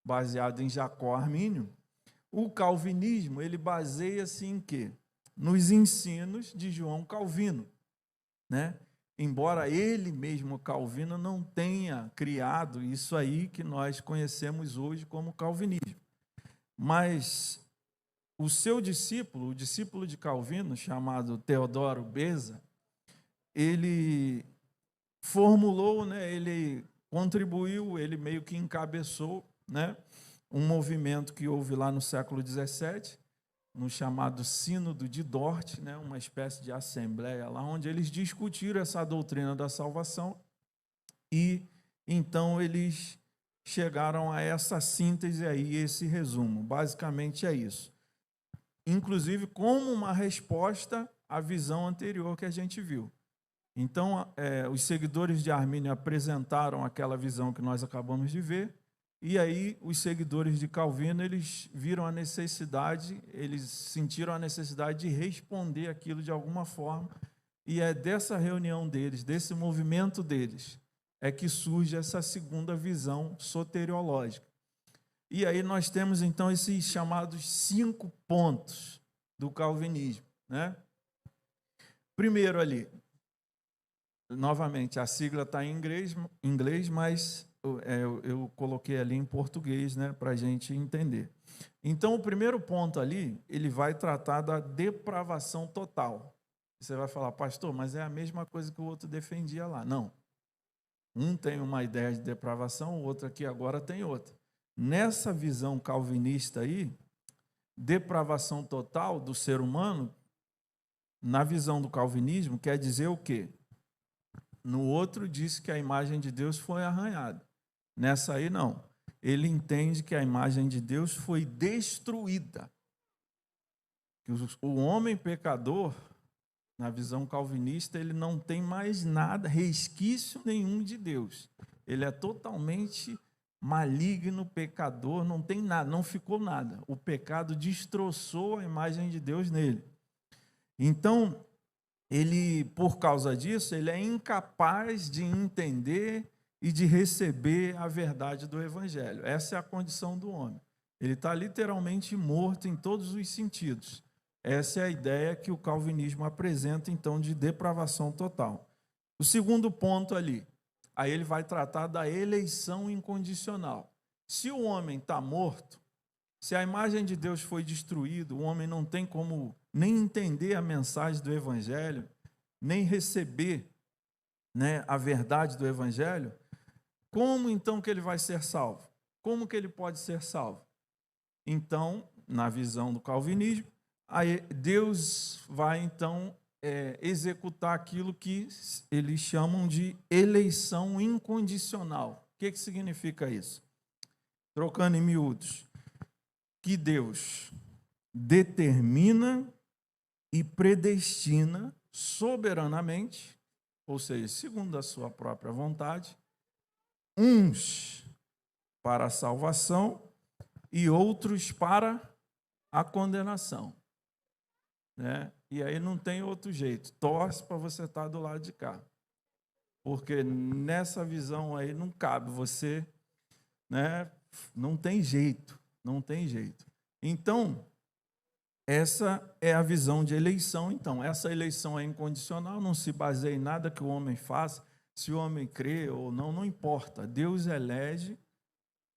baseado em Jacó Armínio, o calvinismo ele baseia-se em quê? Nos ensinos de João Calvino, né? Embora ele mesmo, Calvino, não tenha criado isso aí que nós conhecemos hoje como calvinismo. Mas o seu discípulo, o discípulo de Calvino, chamado Teodoro Beza, ele formulou, né, ele contribuiu, ele meio que encabeçou, né, um movimento que houve lá no século XVII, no chamado Sínodo de Dort, né, uma espécie de assembleia lá, onde eles discutiram essa doutrina da salvação e, então, eles chegaram a essa síntese aí, esse resumo. Basicamente é isso. Inclusive, como uma resposta à visão anterior que a gente viu. Então, os seguidores de Armínio apresentaram aquela visão que nós acabamos de ver, e aí os seguidores de Calvino, eles viram a necessidade, eles sentiram a necessidade de responder aquilo de alguma forma, e é dessa reunião deles, desse movimento deles, é que surge essa segunda visão soteriológica. E aí nós temos, então, esses chamados 5 pontos do calvinismo, né? Primeiro ali, novamente, a sigla está em inglês, mas eu coloquei ali em português, né, para a gente entender. Então, o primeiro ponto ali, ele vai tratar da depravação total. Você vai falar, pastor, mas é a mesma coisa que o outro defendia lá. Não. Um tem uma ideia de depravação, o outro aqui agora tem outra. Nessa visão calvinista aí, depravação total do ser humano, na visão do calvinismo, quer dizer o quê? No outro diz que a imagem de Deus foi arranhada. Nessa aí, não. Ele entende que a imagem de Deus foi destruída. O homem pecador, na visão calvinista, ele não tem mais nada, resquício nenhum de Deus. Ele é totalmente maligno, pecador, não tem nada, não ficou nada. O pecado destroçou a imagem de Deus nele. Então, ele, por causa disso, ele é incapaz de entender e de receber a verdade do Evangelho. Essa é a condição do homem. Ele está literalmente morto em todos os sentidos. Essa é a ideia que o calvinismo apresenta, então, de depravação total. O segundo ponto ali, aí ele vai tratar da eleição incondicional. Se o homem está morto, se a imagem de Deus foi destruída, o homem não tem como nem entender a mensagem do Evangelho, nem receber, né, a verdade do Evangelho, como então que ele vai ser salvo? Como que ele pode ser salvo? Então, na visão do calvinismo, aí Deus vai então executar aquilo que eles chamam de eleição incondicional. O que significa isso? Trocando em miúdos, que Deus determina e predestina soberanamente, ou seja, segundo a sua própria vontade, uns para a salvação e outros para a condenação, né? E aí não tem outro jeito, torce para você estar do lado de cá, porque nessa visão aí não cabe você, né? Não tem jeito, não tem jeito. Então, essa é a visão de eleição. Então, essa eleição é incondicional, não se baseia em nada que o homem faça, se o homem crê ou não, não importa. Deus elege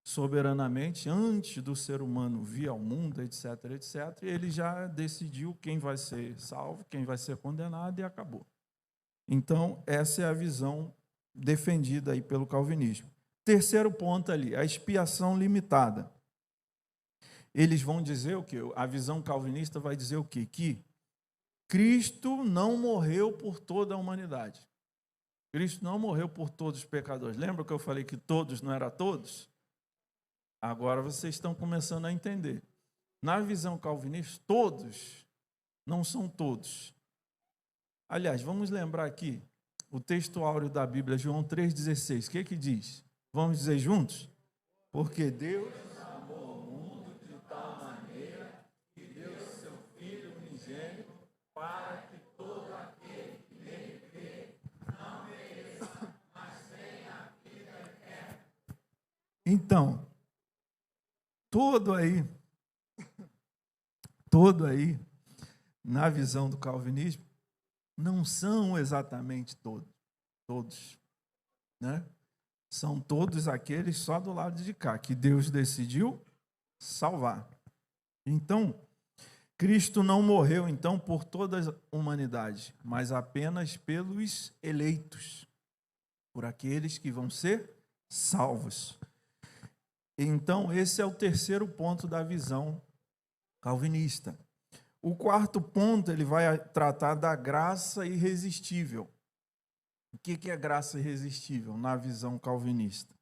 soberanamente, antes do ser humano vir ao mundo, etc., etc., ele já decidiu quem vai ser salvo, quem vai ser condenado e acabou. Então, essa é a visão defendida aí pelo calvinismo. Terceiro ponto ali, a expiação limitada. Eles vão dizer o quê? A visão calvinista vai dizer o quê? Que Cristo não morreu por toda a humanidade. Cristo não morreu por todos os pecadores. Lembra que eu falei que todos não era todos? Agora vocês estão começando a entender. Na visão calvinista, todos não são todos. Aliás, vamos lembrar aqui o texto áureo da Bíblia, João 3,16. O que diz? Vamos dizer juntos? Porque Deus amou o mundo de tal maneira que deu seu Filho unigênito para que todo aquele que nele crê não pereça, mas tenha a vida eterna. Então, todo aí, na visão do calvinismo, não são exatamente todos, né? São todos aqueles só do lado de cá, que Deus decidiu salvar. Então, Cristo não morreu, então, por toda a humanidade, mas apenas pelos eleitos, por aqueles que vão ser salvos. Então, esse é o terceiro ponto da visão calvinista. O quarto ponto, ele vai tratar da graça irresistível. O que é graça irresistível na visão calvinista?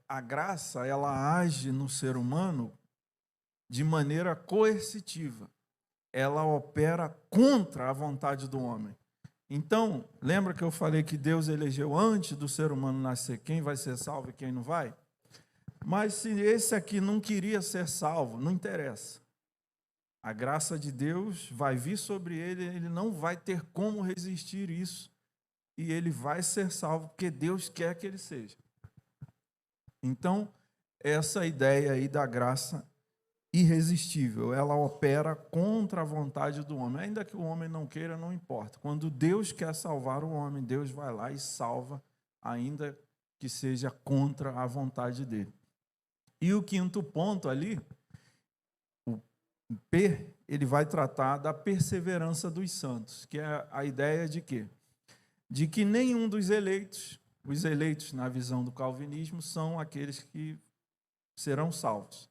A graça, ela age no ser humano de maneira coercitiva. Ela opera contra a vontade do homem. Então, lembra que eu falei que Deus elegeu antes do ser humano nascer quem vai ser salvo e quem não vai? Mas se esse aqui não queria ser salvo, não interessa. A graça de Deus vai vir sobre ele, ele não vai ter como resistir isso, e ele vai ser salvo, porque Deus quer que ele seja. Então, essa ideia aí da graça irresistível, ela opera contra a vontade do homem, ainda que o homem não queira, não importa. Quando Deus quer salvar o homem, Deus vai lá e salva, ainda que seja contra a vontade dele. E o quinto ponto ali, P, ele vai tratar da perseverança dos santos, que é a ideia de quê? De que nenhum dos eleitos, os eleitos na visão do calvinismo, são aqueles que serão salvos.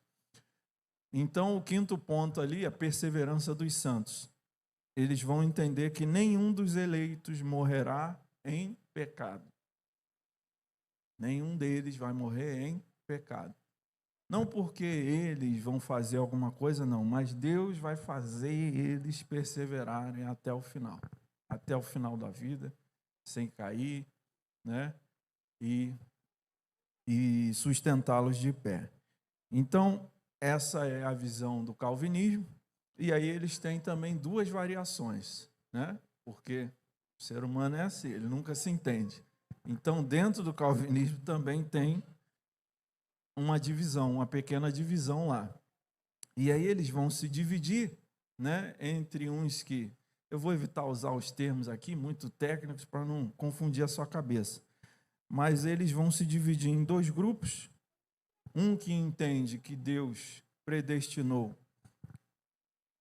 Então, o quinto ponto ali, a perseverança dos santos. Eles vão entender que nenhum dos eleitos morrerá em pecado. Nenhum deles vai morrer em pecado. Não porque eles vão fazer alguma coisa, não, mas Deus vai fazer eles perseverarem até o final da vida, sem cair, né? E sustentá-los de pé. Então, essa é a visão do calvinismo, e aí eles têm também duas variações, né? Porque o ser humano é assim, ele nunca se entende. Então, dentro do calvinismo também tem uma divisão, uma pequena divisão lá. E aí eles vão se dividir, né, entre uns que... Eu vou evitar usar os termos aqui, muito técnicos, para não confundir a sua cabeça. Mas eles vão se dividir em dois grupos. Um que entende que Deus predestinou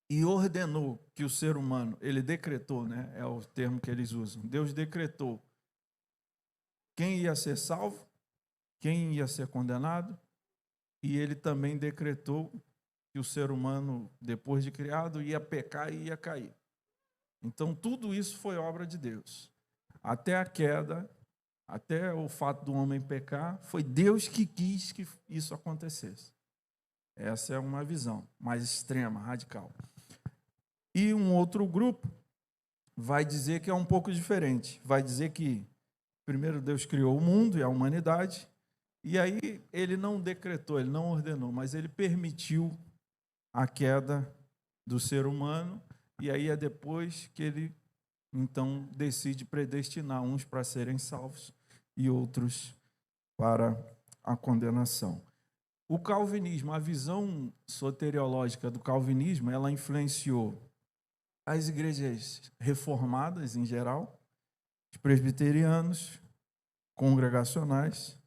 e ordenou que o ser humano, ele decretou, né, é o termo que eles usam. Deus decretou quem ia ser salvo, quem ia ser condenado, e ele também decretou que o ser humano, depois de criado, ia pecar e ia cair. Então, tudo isso foi obra de Deus. Até a queda, até o fato do homem pecar, foi Deus que quis que isso acontecesse. Essa é uma visão mais extrema, radical. E um outro grupo vai dizer que é um pouco diferente. Vai dizer que primeiro Deus criou o mundo e a humanidade, e aí ele não decretou, ele não ordenou, mas ele permitiu a queda do ser humano, e aí é depois que ele, então, decide predestinar uns para serem salvos e outros para a condenação. O calvinismo, a visão soteriológica do calvinismo, ela influenciou as igrejas reformadas em geral, os presbiterianos, congregacionais,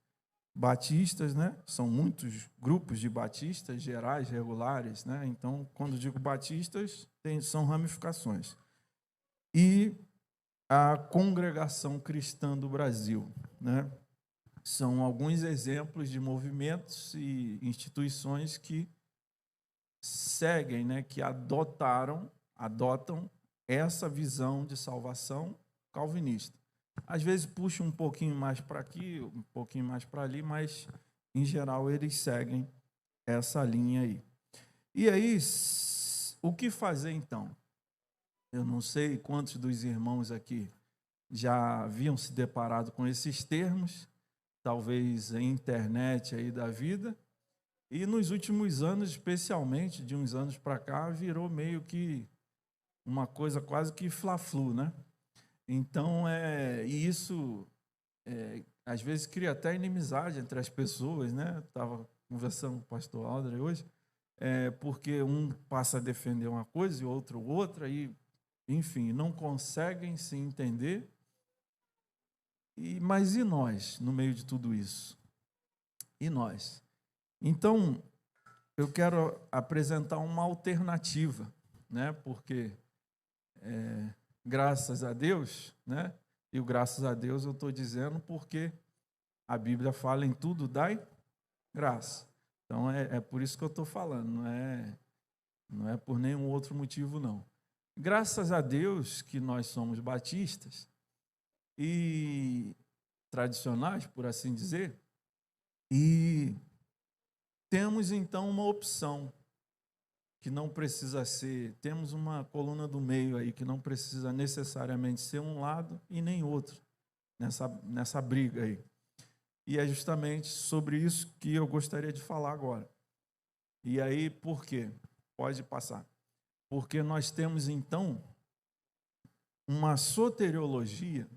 batistas, né? São muitos grupos de batistas, gerais, regulares, né? Então, quando digo batistas, são ramificações. E a Congregação Cristã do Brasil, né? São alguns exemplos de movimentos e instituições que seguem, né? Que adotam essa visão de salvação calvinista. Às vezes puxa um pouquinho mais para aqui, um pouquinho mais para ali, mas, em geral, eles seguem essa linha aí. E aí, o que fazer então? Eu não sei quantos dos irmãos aqui já haviam se deparado com esses termos, talvez em internet aí da vida, e nos últimos anos, especialmente de uns anos para cá, virou meio que uma coisa quase que fla-flu, né? Então, e isso às vezes cria até inimizade entre as pessoas, né? Estava conversando com o pastor Aldrey hoje, porque um passa a defender uma coisa e outro outra, e, enfim, não conseguem se entender. Mas e nós, no meio de tudo isso? E nós? Então, eu quero apresentar uma alternativa, né? Porque graças a Deus, né? E o graças a Deus eu estou dizendo porque a Bíblia fala em tudo dai graça. Então é por isso que eu estou falando, não é por nenhum outro motivo, não. Graças a Deus que nós somos batistas e tradicionais, por assim dizer, e temos então uma opção que não precisa ser, temos uma coluna do meio aí que não precisa necessariamente ser um lado e nem outro nessa briga aí. E é justamente sobre isso que eu gostaria de falar agora. E aí, por quê? Pode passar. Porque nós temos então uma soteriologia,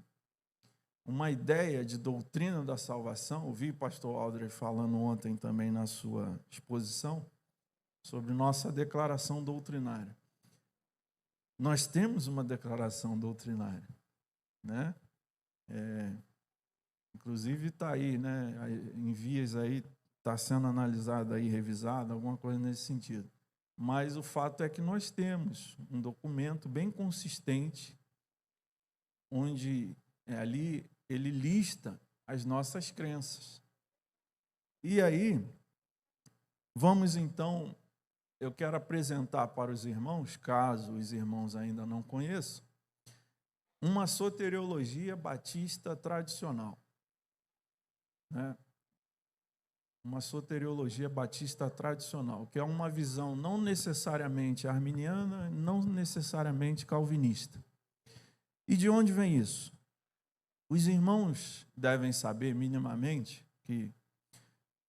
uma ideia de doutrina da salvação. Ouvi o pastor Aldrey falando ontem também na sua exposição, sobre nossa declaração doutrinária. Nós temos uma declaração doutrinária, né? Inclusive está aí, né? Em vias aí, está sendo analisada aí, revisada, alguma coisa nesse sentido. Mas o fato é que nós temos um documento bem consistente, onde ali ele lista as nossas crenças. E aí, vamos então, eu quero apresentar para os irmãos, caso os irmãos ainda não conheçam, uma soteriologia batista tradicional, né? Uma soteriologia batista tradicional, que é uma visão não necessariamente arminiana, não necessariamente calvinista. E de onde vem isso? Os irmãos devem saber minimamente que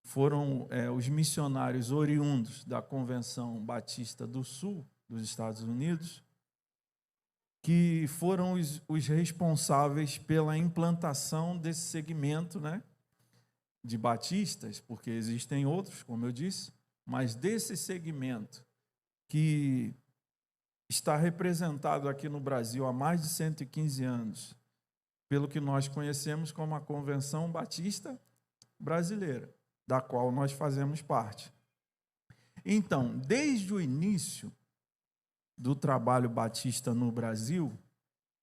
foram os missionários oriundos da Convenção Batista do Sul, dos Estados Unidos, que foram os responsáveis pela implantação desse segmento, né, de batistas, porque existem outros, como eu disse, mas desse segmento que está representado aqui no Brasil há mais de 115 anos, pelo que nós conhecemos como a Convenção Batista Brasileira, da qual nós fazemos parte. Então, desde o início do trabalho batista no Brasil,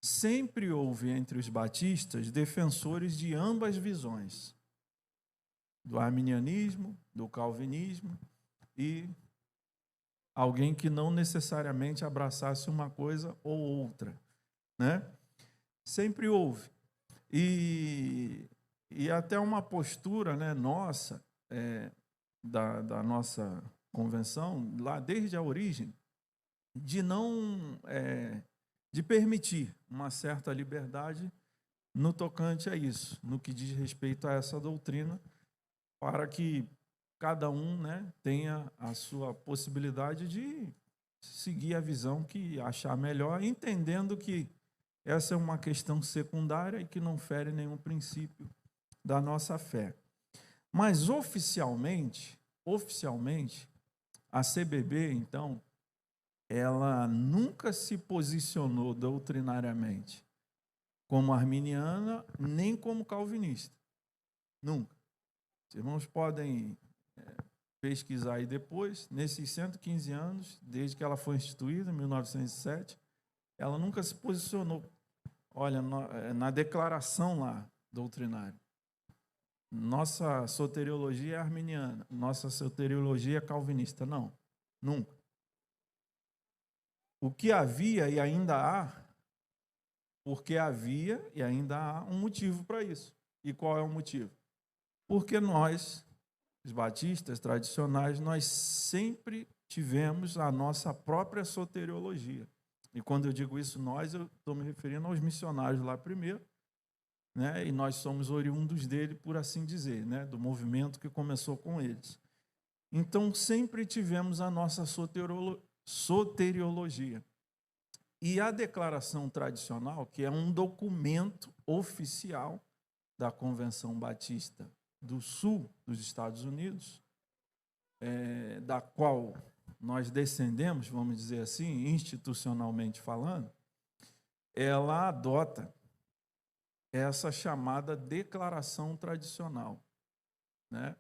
sempre houve entre os batistas defensores de ambas visões, do arminianismo, do calvinismo, e alguém que não necessariamente abraçasse uma coisa ou outra, né? Sempre houve. E até uma postura, né, nossa, da nossa convenção, lá desde a origem, de não de permitir uma certa liberdade no tocante a isso, no que diz respeito a essa doutrina, para que cada um, né, tenha a sua possibilidade de seguir a visão que achar melhor, entendendo que essa é uma questão secundária e que não fere nenhum princípio da nossa fé. Mas oficialmente, a CBB, então, ela nunca se posicionou doutrinariamente como arminiana, nem como calvinista. Nunca. Os irmãos podem pesquisar aí depois. Nesses 115 anos, desde que ela foi instituída, em 1907, ela nunca se posicionou, olha, na declaração lá, doutrinária. Nossa soteriologia é arminiana, nossa soteriologia é calvinista. Não, nunca. O que havia e ainda há, porque havia e ainda há um motivo para isso. E qual é o motivo? Porque nós, os batistas tradicionais, nós sempre tivemos a nossa própria soteriologia. E quando eu digo isso, nós, eu estou me referindo aos missionários lá primeiro, né? E nós somos oriundos dele, por assim dizer, né? Do movimento que começou com eles. Então, sempre tivemos a nossa soteriologia. E a declaração tradicional, que é um documento oficial da Convenção Batista do Sul dos Estados Unidos, da qual nós descendemos, vamos dizer assim, institucionalmente falando, ela adota essa chamada declaração tradicional, né?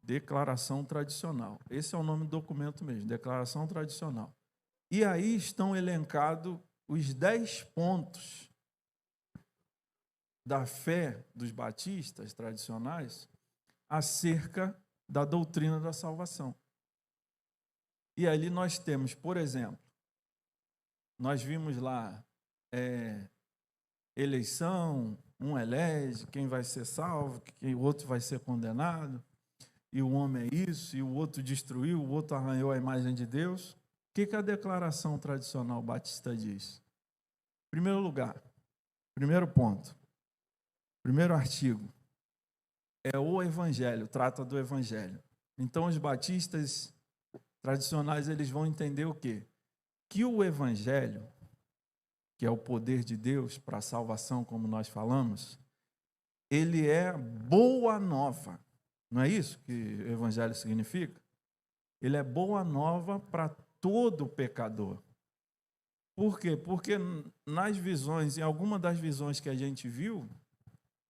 Declaração tradicional. Esse é o nome do documento mesmo, declaração tradicional. E aí estão elencados os 10 pontos da fé dos batistas tradicionais acerca da doutrina da salvação. E ali nós temos, por exemplo, nós vimos lá eleição, um elege, quem vai ser salvo, quem o outro vai ser condenado, e o homem é isso, e o outro destruiu, o outro arranhou a imagem de Deus. O que a declaração tradicional batista diz? Primeiro lugar, primeiro ponto, primeiro artigo, é o Evangelho, trata do Evangelho. Então, os batistas tradicionais, eles vão entender o quê? Que o Evangelho, que é o poder de Deus para a salvação, como nós falamos, ele é boa nova. Não é isso que o Evangelho significa? Ele é boa nova para todo pecador. Por quê? Porque nas visões, em alguma das visões que a gente viu,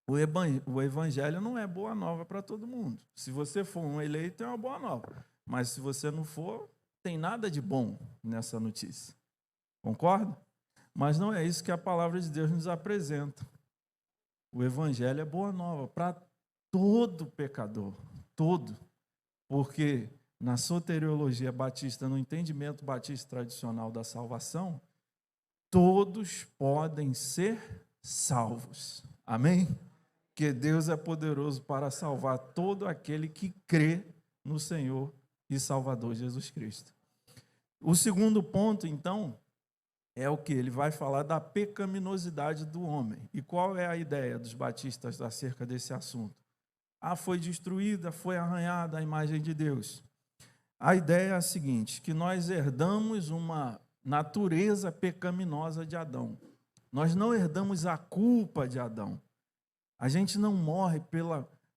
o Evangelho não é boa nova para todo mundo. Se você for um eleito, é uma boa nova. Mas se você não for, tem nada de bom nessa notícia. Concorda? Mas não é isso que a palavra de Deus nos apresenta. O Evangelho é boa nova para todo pecador. Todo. Porque na soteriologia batista, no entendimento batista tradicional da salvação, todos podem ser salvos. Amém? Que Deus é poderoso para salvar todo aquele que crê no Senhor e Salvador Jesus Cristo. O segundo ponto, então, é o que? Ele vai falar da pecaminosidade do homem. E qual é a ideia dos batistas acerca desse assunto? Foi destruída, foi arranhada a imagem de Deus. A ideia é a seguinte, que nós herdamos uma natureza pecaminosa de Adão. Nós não herdamos a culpa de Adão. A gente não morre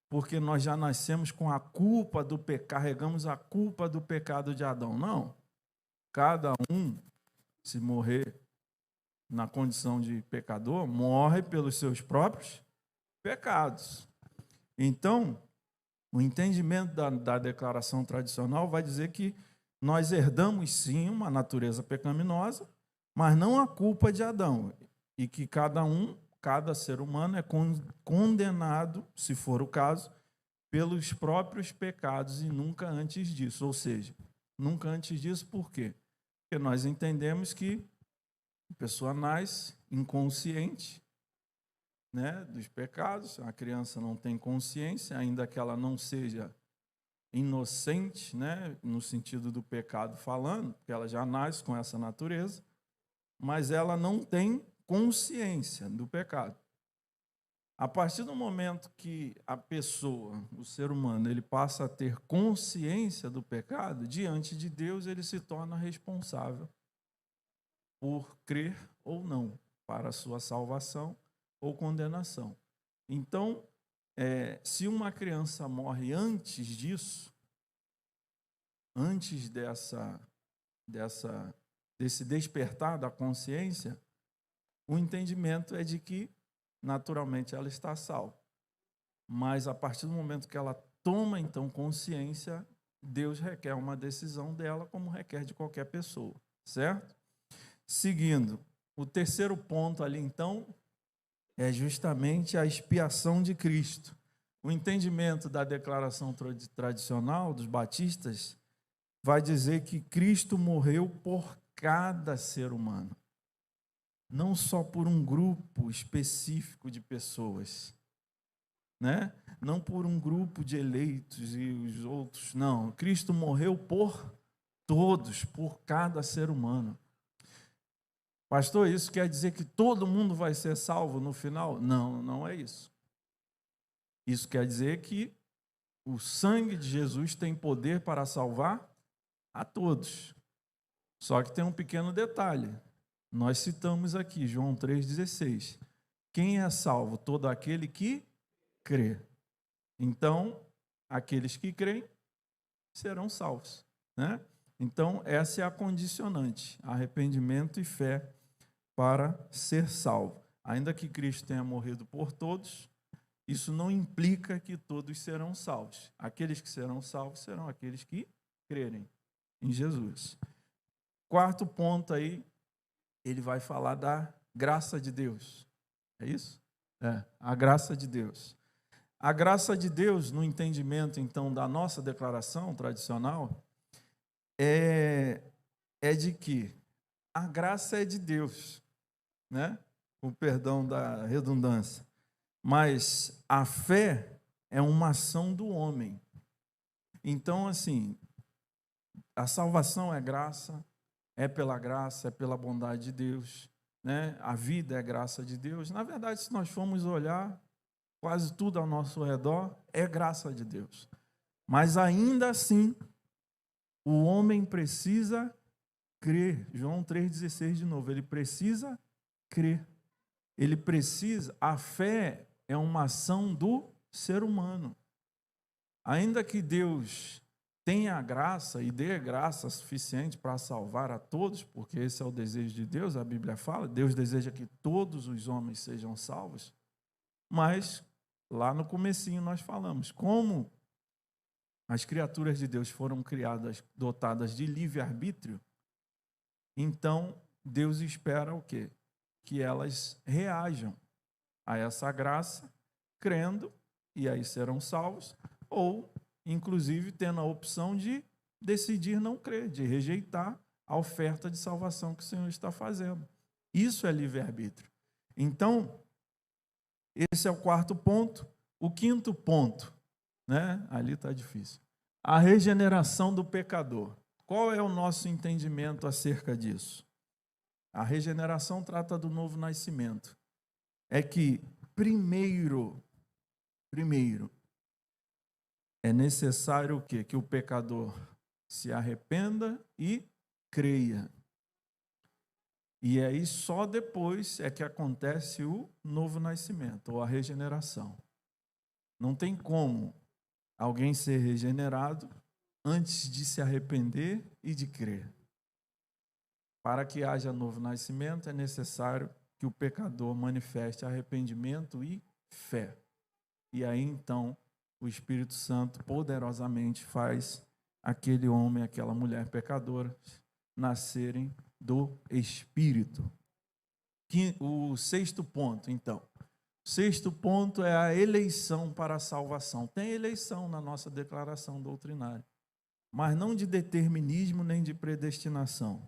porque nós já nascemos com a culpa do pecado, carregamos a culpa do pecado de Adão. Não. Cada um, se morrer na condição de pecador, morre pelos seus próprios pecados. Então, o entendimento da declaração tradicional vai dizer que nós herdamos sim uma natureza pecaminosa, mas não a culpa de Adão. E que cada ser humano é condenado, se for o caso, pelos próprios pecados e nunca antes disso. Ou seja, nunca antes disso por quê? Porque nós entendemos que a pessoa nasce inconsciente, né, dos pecados. A criança não tem consciência, ainda que ela não seja inocente, né, no sentido do pecado falando, porque ela já nasce com essa natureza, mas ela não tem consciência do pecado. A partir do momento que a pessoa, o ser humano, ele passa a ter consciência do pecado, diante de Deus ele se torna responsável por crer ou não, para a sua salvação ou condenação. Então, se uma criança morre antes disso, antes desse despertar da consciência, o entendimento é de que, naturalmente, ela está salva. mas a partir do momento que ela toma, então, consciência, Deus requer uma decisão dela, como requer de qualquer pessoa, certo? Seguindo, o terceiro ponto ali, então, é justamente a expiação de Cristo. O entendimento da declaração tradicional dos batistas vai dizer que Cristo morreu por cada ser humano, não só por um grupo específico de pessoas, né? Não por um grupo de eleitos e os outros, não. Cristo morreu por todos, por cada ser humano. Pastor, isso quer dizer que todo mundo vai ser salvo no final? Não, não é isso. Isso quer dizer que o sangue de Jesus tem poder para salvar a todos. Só que tem um pequeno detalhe. Nós citamos aqui, João 3,16. Quem é salvo? Todo aquele que crê. Então, aqueles que creem serão salvos, né? Então, essa é a condicionante, arrependimento e fé para ser salvo. Ainda que Cristo tenha morrido por todos, isso não implica que todos serão salvos. Aqueles que serão salvos serão aqueles que crerem em Jesus. Quarto ponto aí, ele vai falar da graça de Deus. É isso? É, a graça de Deus. A graça de Deus, no entendimento, então, da nossa declaração tradicional, é de que a graça é de Deus, né? Com perdão da redundância. Mas a fé é uma ação do homem. Então, assim, a salvação é graça, é pela graça, é pela bondade de Deus, né? A vida é graça de Deus. Na verdade, se nós formos olhar, quase tudo ao nosso redor é graça de Deus. Mas ainda assim, o homem precisa crer. João 3,16 de novo, ele precisa crer. Ele precisa, a fé é uma ação do ser humano. Ainda que Deus tenha graça e dê graça suficiente para salvar a todos, porque esse é o desejo de Deus, a Bíblia fala, Deus deseja que todos os homens sejam salvos, mas lá no comecinho nós falamos, como as criaturas de Deus foram criadas, dotadas de livre-arbítrio, então Deus espera o quê? Que elas reajam a essa graça, crendo, e aí serão salvos, ou, inclusive, tendo a opção de decidir não crer, de rejeitar a oferta de salvação que o Senhor está fazendo. Isso é livre-arbítrio. Então, esse é o quarto ponto. O quinto ponto, né? Ali está difícil. A regeneração do pecador. Qual é o nosso entendimento acerca disso? A regeneração trata do novo nascimento. É que, primeiro, é necessário o quê? Que o pecador se arrependa e creia. E aí só depois é que acontece o novo nascimento, ou a regeneração. Não tem como alguém ser regenerado antes de se arrepender e de crer. Para que haja novo nascimento, é necessário que o pecador manifeste arrependimento e fé. E aí, então, o Espírito Santo poderosamente faz aquele homem, aquela mulher pecadora nascerem do Espírito. O sexto ponto, então. O sexto ponto é a eleição para a salvação. Tem eleição na nossa declaração doutrinária, mas não de determinismo nem de predestinação.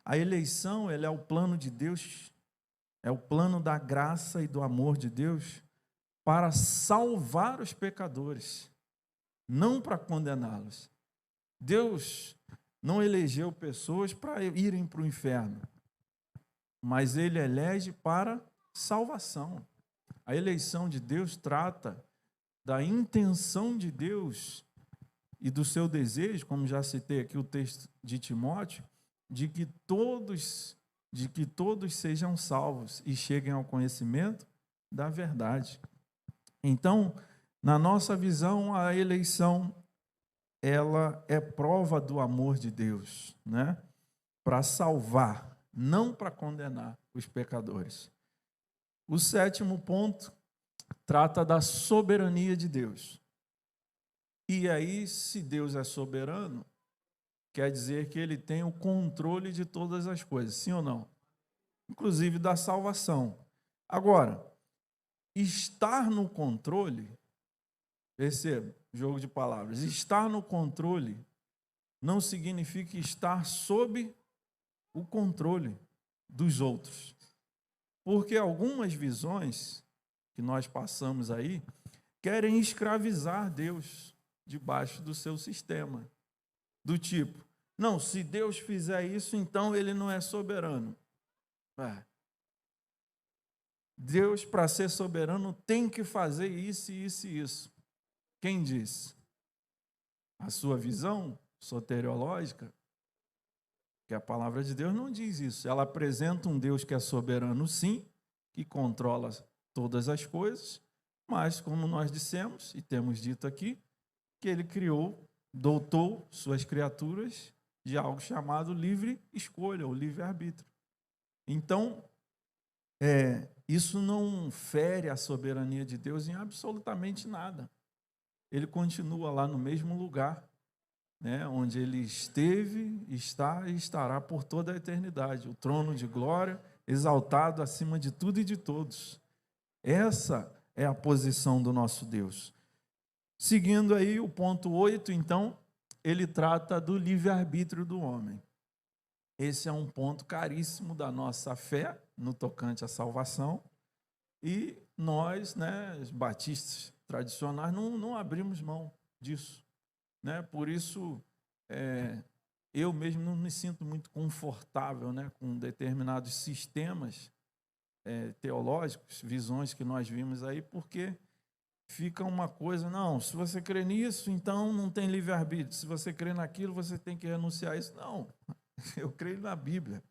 A eleição, ela é o plano de Deus, é o plano da graça e do amor de Deus para salvar os pecadores, não para condená-los. Deus não elegeu pessoas para irem para o inferno, mas Ele elege para salvação. A eleição de Deus trata da intenção de Deus e do seu desejo, como já citei aqui o texto de Timóteo, de que todos sejam salvos e cheguem ao conhecimento da verdade. Então, na nossa visão, a eleição ela é prova do amor de Deus, né? Para salvar, não para condenar os pecadores. O sétimo ponto trata da soberania de Deus. E aí, se Deus é soberano, quer dizer que ele tem o controle de todas as coisas, sim ou não? Inclusive da salvação. Agora, estar no controle, perceba, jogo de palavras, estar no controle não significa estar sob o controle dos outros. Porque algumas visões que nós passamos aí querem escravizar Deus debaixo do seu sistema. Do tipo, não, se Deus fizer isso, então ele não é soberano. Deus, para ser soberano, tem que fazer isso, isso e isso. Quem disse? A sua visão soteriológica? Que a palavra de Deus não diz isso. Ela apresenta um Deus que é soberano, sim, que controla todas as coisas, mas, como nós dissemos e temos dito aqui, que ele criou, dotou suas criaturas de algo chamado livre escolha, ou livre-arbítrio. Então, isso não fere a soberania de Deus em absolutamente nada. Ele continua lá no mesmo lugar, né, onde ele esteve, está e estará por toda a eternidade. O trono de glória, exaltado acima de tudo e de todos. Essa é a posição do nosso Deus. Seguindo aí o ponto 8, então, ele trata do livre-arbítrio do homem. Esse é um ponto caríssimo da nossa fé no tocante à salvação. E nós, né, os batistas tradicionais, não abrimos mão disso. Né? Por isso, eu mesmo não me sinto muito confortável, né, com determinados sistemas teológicos, visões que nós vimos aí, porque fica uma coisa, não, se você crê nisso, então não tem livre-arbítrio. Se você crê naquilo, você tem que renunciar a isso. Não, eu creio na Bíblia.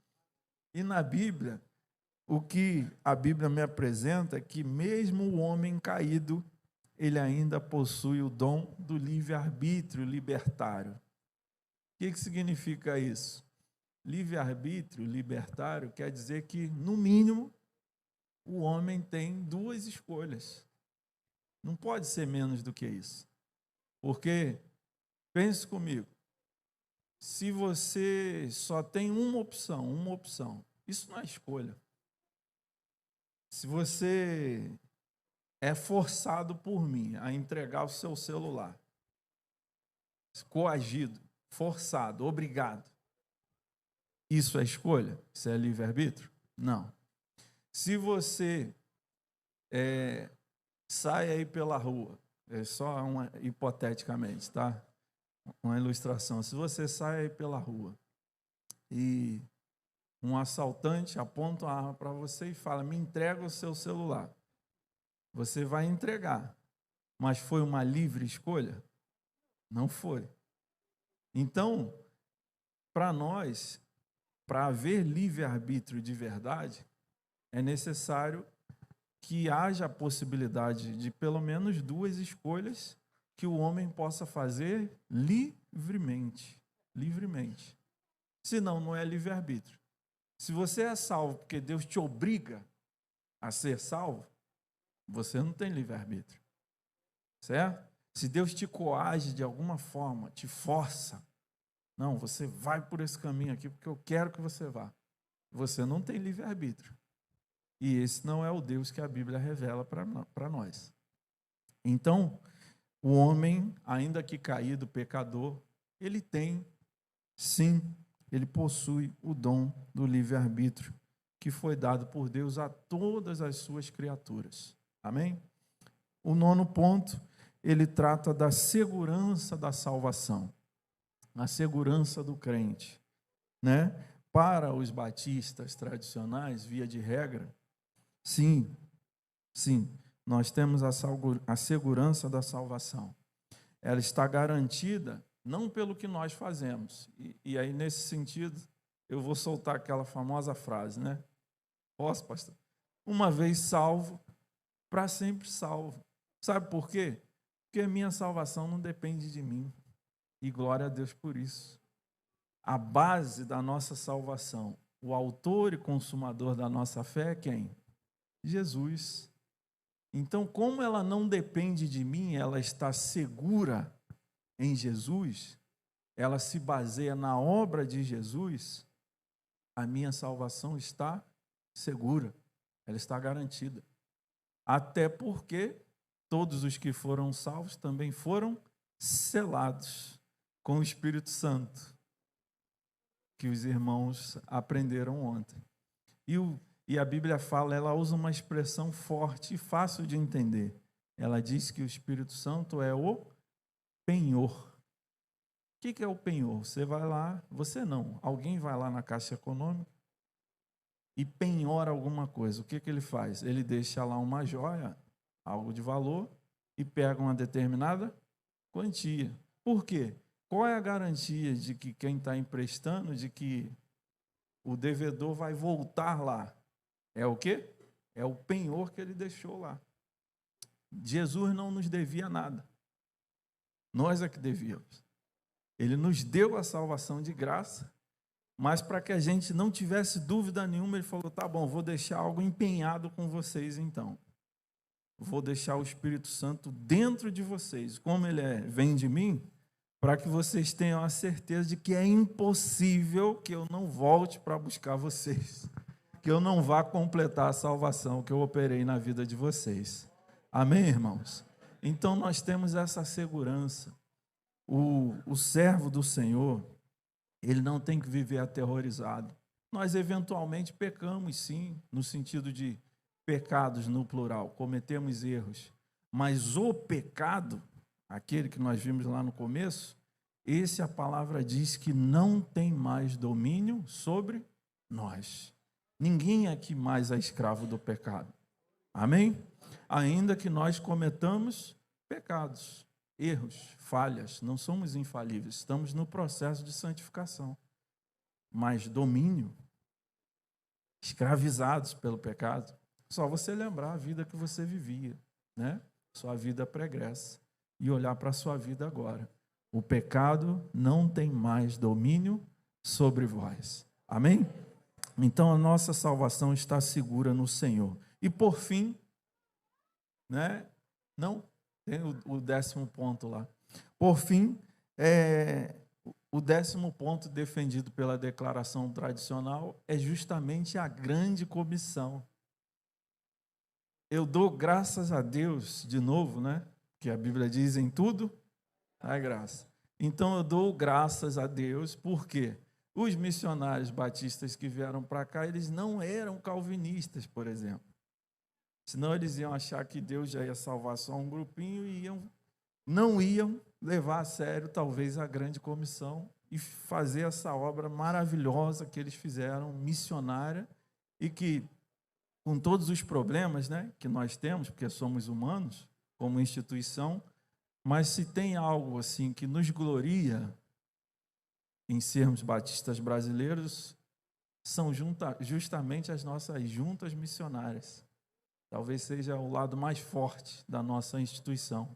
E na Bíblia, o que a Bíblia me apresenta é que mesmo o homem caído, ele ainda possui o dom do livre-arbítrio libertário. O que significa isso? Livre-arbítrio libertário quer dizer que, no mínimo, o homem tem duas escolhas. Não pode ser menos do que isso. Porque, pense comigo, se você só tem uma opção, isso não é escolha. Se você é forçado por mim a entregar o seu celular, coagido, forçado, obrigado, isso é escolha? Isso é livre-arbítrio? Não. Se você sai aí pela rua, é só hipoteticamente, tá? Uma ilustração. Se você sai aí pela rua e um assaltante aponta uma arma para você e fala, me entrega o seu celular. Você vai entregar. Mas foi uma livre escolha? Não foi. Então, para nós, para haver livre-arbítrio de verdade, é necessário que haja a possibilidade de pelo menos duas escolhas que o homem possa fazer livremente. Livremente. Senão, não é livre-arbítrio. Se você é salvo porque Deus te obriga a ser salvo, você não tem livre-arbítrio. Certo? Se Deus te coage de alguma forma, te força, não, você vai por esse caminho aqui porque eu quero que você vá. Você não tem livre-arbítrio. E esse não é o Deus que a Bíblia revela para nós. Então, o homem, ainda que caído, pecador, ele tem, sim, ele possui o dom do livre-arbítrio que foi dado por Deus a todas as suas criaturas. Amém? O 9º ponto, ele trata da segurança da salvação, a segurança do crente, né? Para os batistas tradicionais, via de regra, sim, nós temos a segurança da salvação. Ela está garantida não pelo que nós fazemos. E aí, nesse sentido, eu vou soltar aquela famosa frase, né? Posso, pastor? Uma vez salvo, para sempre salvo. Sabe por quê? Porque a minha salvação não depende de mim. E glória a Deus por isso. A base da nossa salvação, o autor e consumador da nossa fé é quem? Jesus. Então, como ela não depende de mim, ela está segura em Jesus, ela se baseia na obra de Jesus, a minha salvação está segura, ela está garantida. Até porque todos os que foram salvos também foram selados com o Espírito Santo, que os irmãos aprenderam ontem. E a Bíblia fala, ela usa uma expressão forte e fácil de entender. Ela diz que o Espírito Santo é o penhor. O que é o penhor? Você vai lá, você não, alguém vai lá na Caixa Econômica e penhora alguma coisa. O que ele faz? Ele deixa lá uma joia, algo de valor, e pega uma determinada quantia. Por quê? Qual é a garantia de que quem está emprestando, de que o devedor vai voltar lá? É o quê? É o penhor que ele deixou lá. Jesus não nos devia nada. Nós é que devíamos. Ele nos deu a salvação de graça, mas para que a gente não tivesse dúvida nenhuma, ele falou, tá bom, vou deixar algo empenhado com vocês então. Vou deixar o Espírito Santo dentro de vocês. Como ele vem de mim, para que vocês tenham a certeza de que é impossível que eu não volte para buscar vocês, que eu não vá completar a salvação que eu operei na vida de vocês. Amém, irmãos? Então nós temos essa segurança. O servo do Senhor, ele não tem que viver aterrorizado. Nós eventualmente pecamos, sim, no sentido de pecados no plural, cometemos erros. Mas o pecado, aquele que nós vimos lá no começo, esse a palavra diz que não tem mais domínio sobre nós. Ninguém aqui mais é escravo do pecado. Amém? Ainda que nós cometamos pecados, erros, falhas, não somos infalíveis, estamos no processo de santificação. Mas domínio, escravizados pelo pecado, só você lembrar a vida que você vivia, né? Sua vida pregressa, e olhar para a sua vida agora. O pecado não tem mais domínio sobre vós. Amém? Então a nossa salvação está segura no Senhor. E por fim, né? Não, tem o 10º ponto lá. Por fim, o 10º ponto defendido pela declaração tradicional é justamente a grande comissão. Eu dou graças a Deus, de novo, né? Que a Bíblia diz em tudo, é graça. Então eu dou graças a Deus, porque os missionários batistas que vieram para cá, eles não eram calvinistas, por exemplo. Senão eles iam achar que Deus já ia salvar só um grupinho e não iam levar a sério, talvez, a grande comissão e fazer essa obra maravilhosa que eles fizeram, missionária, e que, com todos os problemas, né, que nós temos, porque somos humanos, como instituição, mas se tem algo assim que nos gloria em sermos batistas brasileiros, são justamente as nossas juntas missionárias. Talvez seja o lado mais forte da nossa instituição.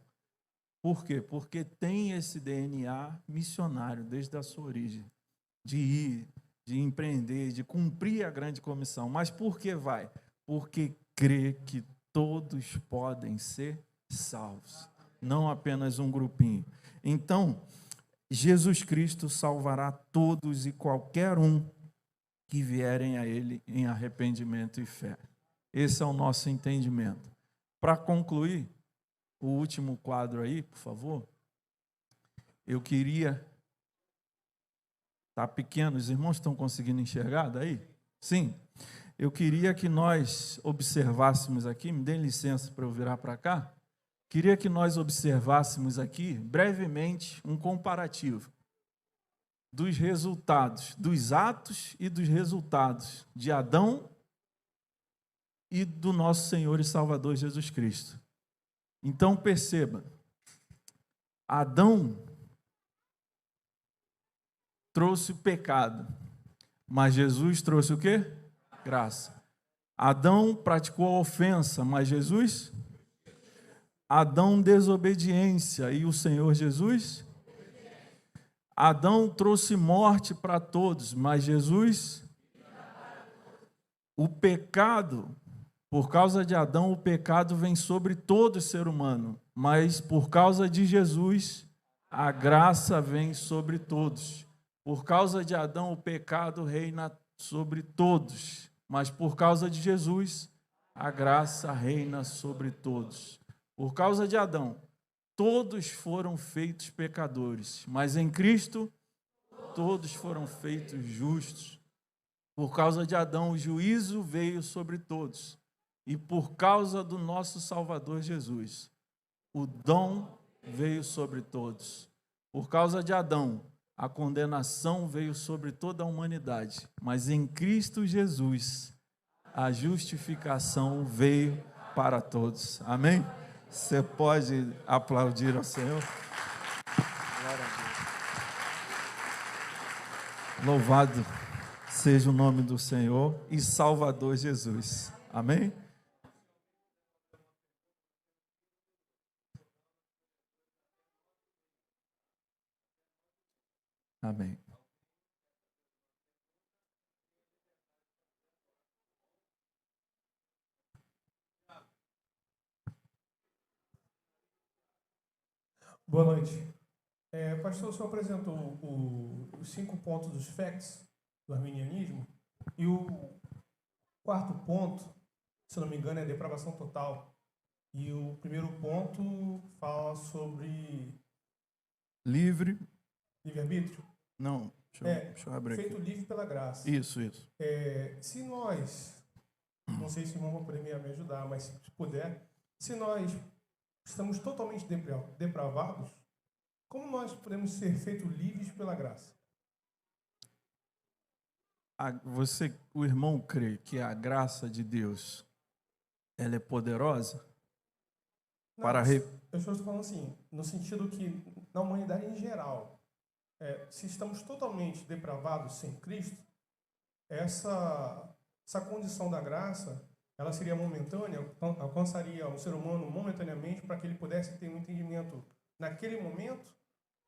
Por quê? Porque tem esse DNA missionário desde a sua origem, de ir, de empreender, de cumprir a grande comissão. Mas por que vai? Porque crê que todos podem ser salvos, não apenas um grupinho. Então, Jesus Cristo salvará todos e qualquer um que vierem a Ele em arrependimento e fé. Esse é o nosso entendimento. Para concluir, o último quadro aí, por favor. Eu queria... Está pequeno, os irmãos estão conseguindo enxergar daí? Sim. Eu queria que nós observássemos aqui, me dê licença para eu virar para cá. Queria que nós observássemos aqui, brevemente, um comparativo dos resultados, dos atos e dos resultados de Adão e do nosso Senhor e Salvador Jesus Cristo. Então, perceba, Adão trouxe o pecado, mas Jesus trouxe o quê? Graça. Adão praticou a ofensa, mas Jesus? Adão desobediência, e o Senhor Jesus? Adão trouxe morte para todos, mas Jesus? O pecado, Por causa de Adão, o pecado vem sobre todo ser humano, mas por causa de Jesus, a graça vem sobre todos. Por causa de Adão, o pecado reina sobre todos, mas por causa de Jesus, a graça reina sobre todos. Por causa de Adão, todos foram feitos pecadores, mas em Cristo, todos foram feitos justos. Por causa de Adão, o juízo veio sobre todos. E por causa do nosso Salvador Jesus, o dom veio sobre todos. Por causa de Adão, a condenação veio sobre toda a humanidade. Mas em Cristo Jesus, a justificação veio para todos. Amém? Você pode aplaudir ao Senhor? Louvado seja o nome do Senhor e Salvador Jesus. Amém? Amém. Boa noite. Pastor, o senhor apresentou os 5 pontos dos facts do arminianismo e o quarto ponto, se não me engano, é a depravação total. E o primeiro ponto fala sobre livre-arbítrio. Não, deixa eu abrir feito aqui. livre pela graça. Isso. Se nós, não sei se o irmão vai poder me ajudar, mas se puder, se nós estamos totalmente depravados, como nós podemos ser feitos livres pela graça? O irmão crê que a graça de Deus ela é poderosa? Não, eu estou falando assim, no sentido que na humanidade em geral, se estamos totalmente depravados sem Cristo, essa condição da graça, ela seria momentânea, alcançaria o ser humano momentaneamente para que ele pudesse ter um entendimento naquele momento,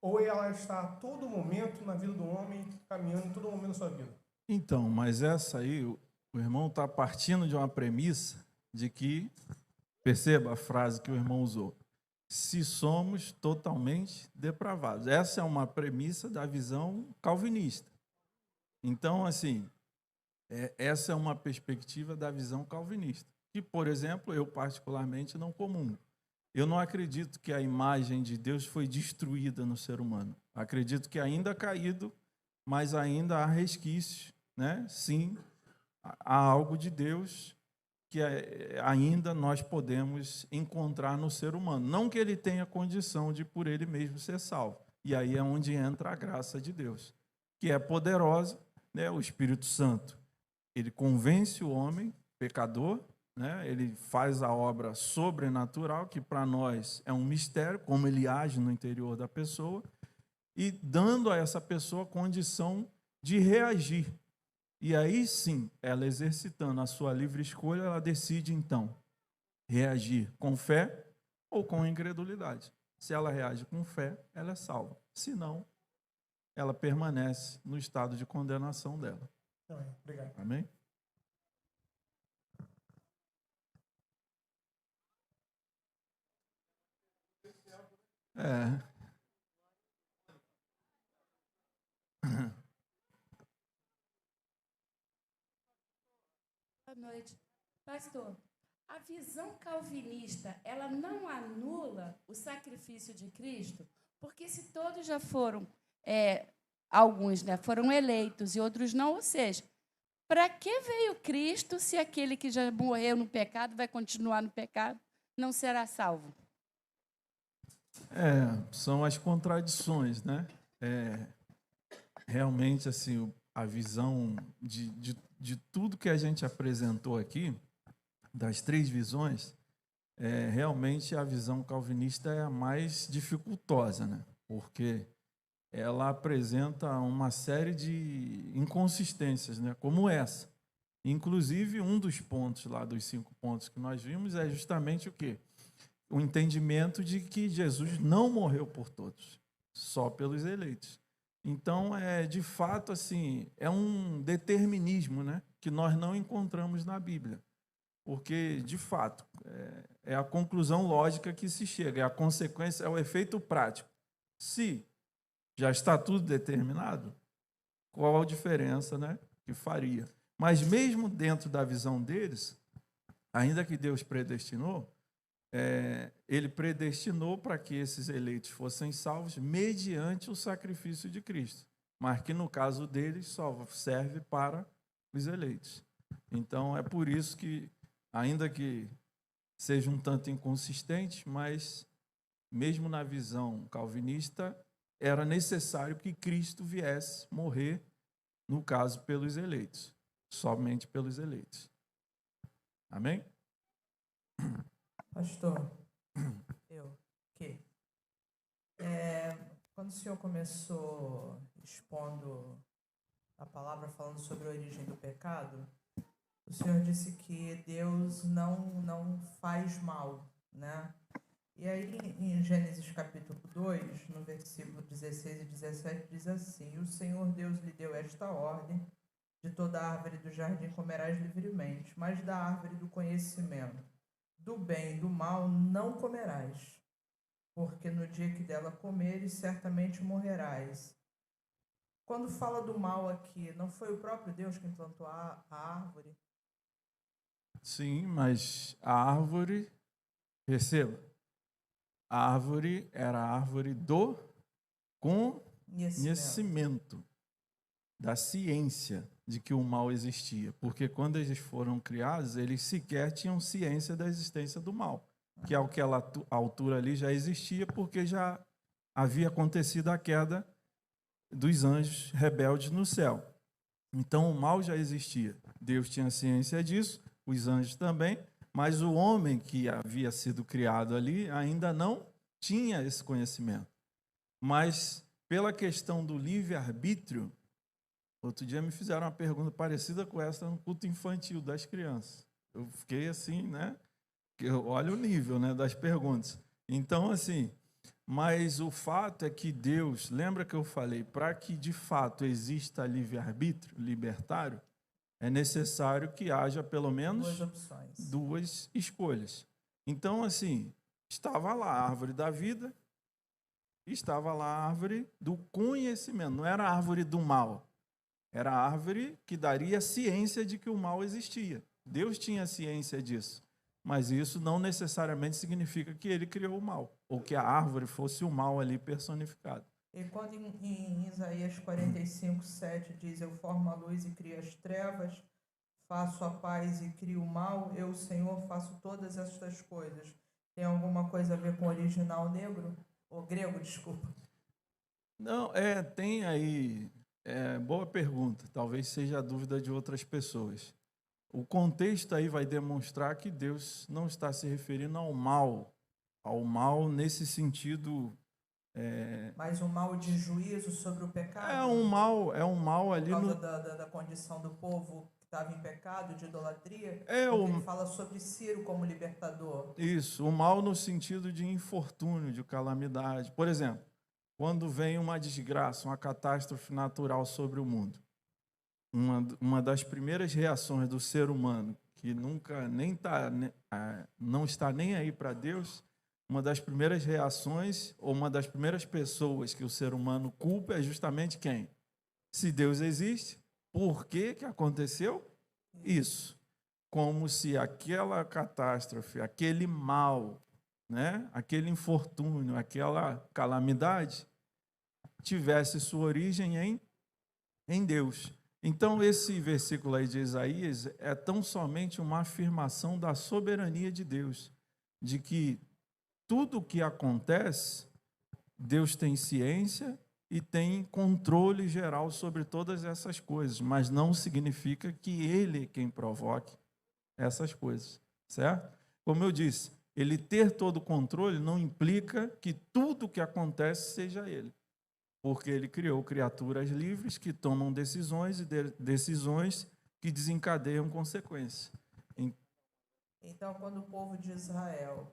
ou ela está a todo momento na vida do homem, caminhando em todo momento da sua vida? Então, mas essa aí, o irmão está partindo de uma premissa de que, perceba a frase que o irmão usou, se somos totalmente depravados. Essa é uma premissa da visão calvinista. Então, assim, essa é uma perspectiva da visão calvinista, que, por exemplo, eu particularmente não comungo. Eu não acredito que a imagem de Deus foi destruída no ser humano. Acredito que ainda caído, mas ainda há resquícios, né? Sim, há algo de Deus que ainda nós podemos encontrar no ser humano. Não que ele tenha condição de, por ele mesmo, ser salvo. E aí é onde entra a graça de Deus, que é poderosa, né? O Espírito Santo, ele convence o homem, pecador, né? Ele faz a obra sobrenatural, que para nós é um mistério, como ele age no interior da pessoa, e dando a essa pessoa condição de reagir. E aí sim, ela exercitando a sua livre escolha, ela decide então reagir com fé ou com incredulidade. Se ela reage com fé, ela é salva. Se não, ela permanece no estado de condenação dela. Obrigado. Amém? Boa noite. Pastor, a visão calvinista, ela não anula o sacrifício de Cristo? Porque se todos já foram, alguns, né, foram eleitos e outros não, ou seja, para que veio Cristo se aquele que já morreu no pecado vai continuar no pecado, não será salvo? São as contradições, né? Realmente, assim, a visão de tudo que a gente apresentou aqui, das 3 visões, realmente a visão calvinista é a mais dificultosa, né? Porque ela apresenta uma série de inconsistências, né? Como essa. Inclusive, um dos pontos lá, dos 5 pontos que nós vimos, é justamente o quê? O entendimento de que Jesus não morreu por todos, só pelos eleitos. Então, de fato, assim, é um determinismo, né, que nós não encontramos na Bíblia. porque, de fato, é a conclusão lógica que se chega, é a consequência, é o efeito prático. Se já está tudo determinado, qual a diferença, né, que faria? Mas mesmo dentro da visão deles, ainda que Deus predestinou, ele predestinou para que esses eleitos fossem salvos mediante o sacrifício de Cristo, mas que no caso deles só serve para os eleitos. Então é por isso que, ainda que seja um tanto inconsistente, mas mesmo na visão calvinista, era necessário que Cristo viesse morrer, no caso, pelos eleitos, somente pelos eleitos. Amém? Pastor, quando o senhor começou expondo a palavra, falando sobre a origem do pecado, o senhor disse que Deus não faz mal, né? E aí, em Gênesis capítulo 2, no versículo 16 e 17, diz assim: E o Senhor Deus lhe deu esta ordem: de toda árvore do jardim comerás livremente, mas da árvore do conhecimento do bem e do mal não comerás, porque no dia que dela comeres, certamente morrerás. Quando fala do mal aqui, não foi o próprio Deus que plantou a árvore? Sim, mas a árvore, perceba, a árvore era a árvore do conhecimento, da ciência de que o mal existia. Porque quando eles foram criados, eles sequer tinham ciência da existência do mal, que àquela altura ali já existia, porque já havia acontecido a queda dos anjos rebeldes no céu. Então o mal já existia. Deus tinha ciência disso, os anjos também, mas o homem que havia sido criado ali ainda não tinha esse conhecimento. Mas pela questão do livre-arbítrio, outro dia me fizeram uma pergunta parecida com essa no culto infantil das crianças. Eu fiquei assim, né? Olha o nível, né, das perguntas. Então, assim, mas o fato é que Deus, lembra que eu falei, para que de fato exista livre-arbítrio, libertário, é necessário que haja pelo menos duas escolhas. Então, assim, estava lá a árvore da vida, estava lá a árvore do conhecimento, não era a árvore do mal. Era a árvore que daria ciência de que o mal existia. Deus tinha ciência disso. Mas isso não necessariamente significa que ele criou o mal, ou que a árvore fosse o mal ali personificado. E quando em Isaías 45, 7 diz: Eu formo a luz e crio as trevas, faço a paz e crio o mal, eu, Senhor, faço todas estas coisas. Tem alguma coisa a ver com o original negro? Ou grego, desculpa. Não, tem aí... boa pergunta, talvez seja a dúvida de outras pessoas. O contexto aí vai demonstrar que Deus não está se referindo ao mal nesse sentido... Mas um mal de juízo sobre o pecado? É um mal ali... Por causa da condição do povo que estava em pecado, de idolatria? Ele fala sobre Ciro como libertador. Isso, o mal no sentido de infortúnio, de calamidade. Por exemplo, quando vem uma desgraça, uma catástrofe natural sobre o mundo, uma das primeiras reações do ser humano, que nunca não está nem aí para Deus, uma das primeiras reações, ou uma das primeiras pessoas que o ser humano culpa é justamente quem? Se Deus existe, por que aconteceu isso? Como se aquela catástrofe, aquele mal, né, aquele infortúnio, aquela calamidade tivesse sua origem em Deus. Então, esse versículo aí de Isaías é tão somente uma afirmação da soberania de Deus, de que tudo o que acontece, Deus tem ciência e tem controle geral sobre todas essas coisas, mas não significa que Ele é quem provoque essas coisas, certo? Como eu disse, Ele ter todo o controle não implica que tudo o que acontece seja Ele, porque Ele criou criaturas livres que tomam decisões e decisões que desencadeiam consequências. Então, quando o povo de Israel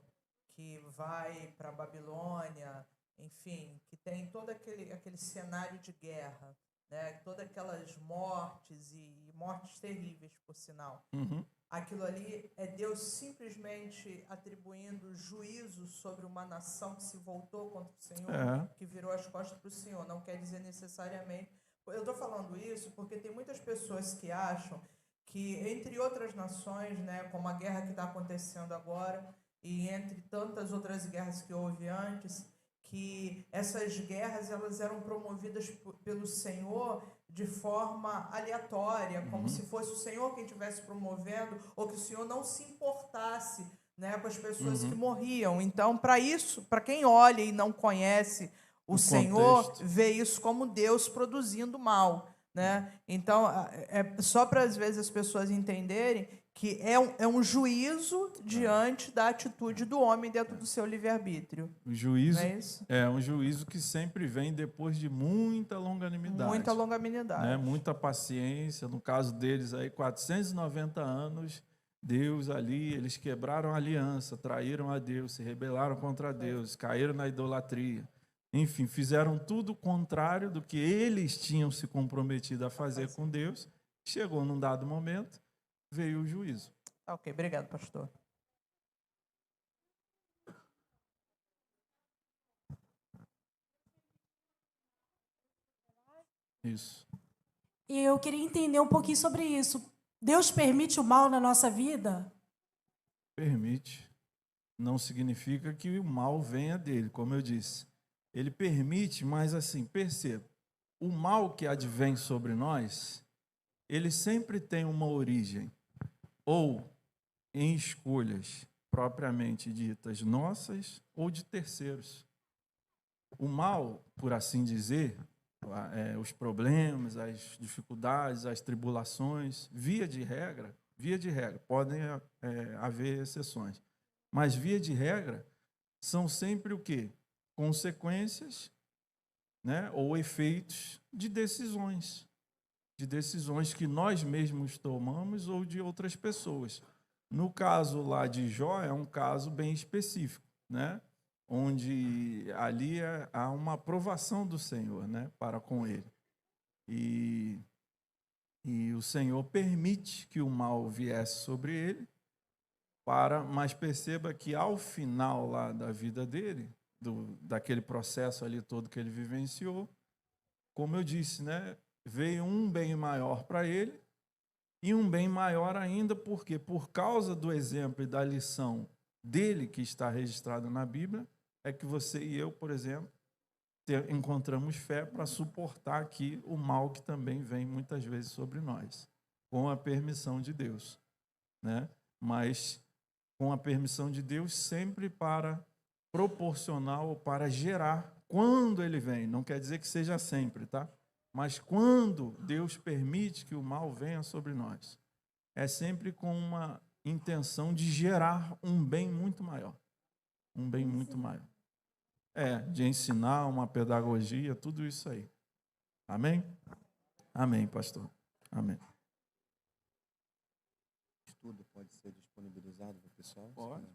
que vai para a Babilônia, enfim, que tem todo aquele cenário de guerra, né? Todas aquelas mortes e mortes terríveis, por sinal. Uhum. aquilo ali é Deus simplesmente atribuindo juízo sobre uma nação que se voltou contra o Senhor, que virou as costas para o Senhor. Não quer dizer necessariamente... Eu estou falando isso porque tem muitas pessoas que acham que, entre outras nações, né, como a guerra que está acontecendo agora, e entre tantas outras guerras que houve antes, que essas guerras elas eram promovidas pelo Senhor de forma aleatória, como se fosse o Senhor quem estivesse promovendo, ou que o Senhor não se importasse, né, com as pessoas que morriam. Então, para isso, para quem olha e não conhece o Senhor, vê isso como Deus produzindo mal, né? Então, é só para às vezes as pessoas entenderem que é um juízo diante da atitude do homem dentro do seu livre-arbítrio. O juízo não é isso? É um juízo que sempre vem depois de muita longanimidade. Muita longanimidade. Né? Muita paciência. No caso deles, aí, 490 anos, Deus ali, eles quebraram a aliança, traíram a Deus, se rebelaram contra Deus, caíram na idolatria. Enfim, fizeram tudo o contrário do que eles tinham se comprometido a fazer com Deus. Chegou num dado momento, veio o juízo. Ok, obrigado, pastor. Isso. E eu queria entender um pouquinho sobre isso. Deus permite o mal na nossa vida? Permite. Não significa que o mal venha dele, como eu disse. Ele permite, mas assim, perceba, o mal que advém sobre nós, ele sempre tem uma origem, ou em escolhas propriamente ditas nossas, ou de terceiros. O mal, por assim dizer, os problemas, as dificuldades, as tribulações, via de regra, podem haver exceções, mas via de regra são sempre o quê? Consequências, né, ou efeitos de decisões que nós mesmos tomamos ou de outras pessoas. No caso lá de Jó, é um caso bem específico, né, onde ali há uma aprovação do Senhor, né, para com ele. E o Senhor permite que o mal viesse sobre ele, mas perceba que ao final lá da vida dele, daquele processo ali todo que ele vivenciou, como eu disse, né, veio um bem maior para ele, e um bem maior ainda, porque por causa do exemplo e da lição dele que está registrada na Bíblia, é que você e eu, por exemplo, encontramos fé para suportar aqui o mal que também vem muitas vezes sobre nós, com a permissão de Deus, né? Mas com a permissão de Deus sempre para proporcional ou para gerar quando ele vem. Não quer dizer que seja sempre, tá? Mas quando Deus permite que o mal venha sobre nós, é sempre com uma intenção de gerar um bem muito maior. Um bem muito maior. De ensinar, uma pedagogia, tudo isso aí. Amém? Amém, pastor. Amém. Estudo pode ser disponibilizado para o pessoal? Pode.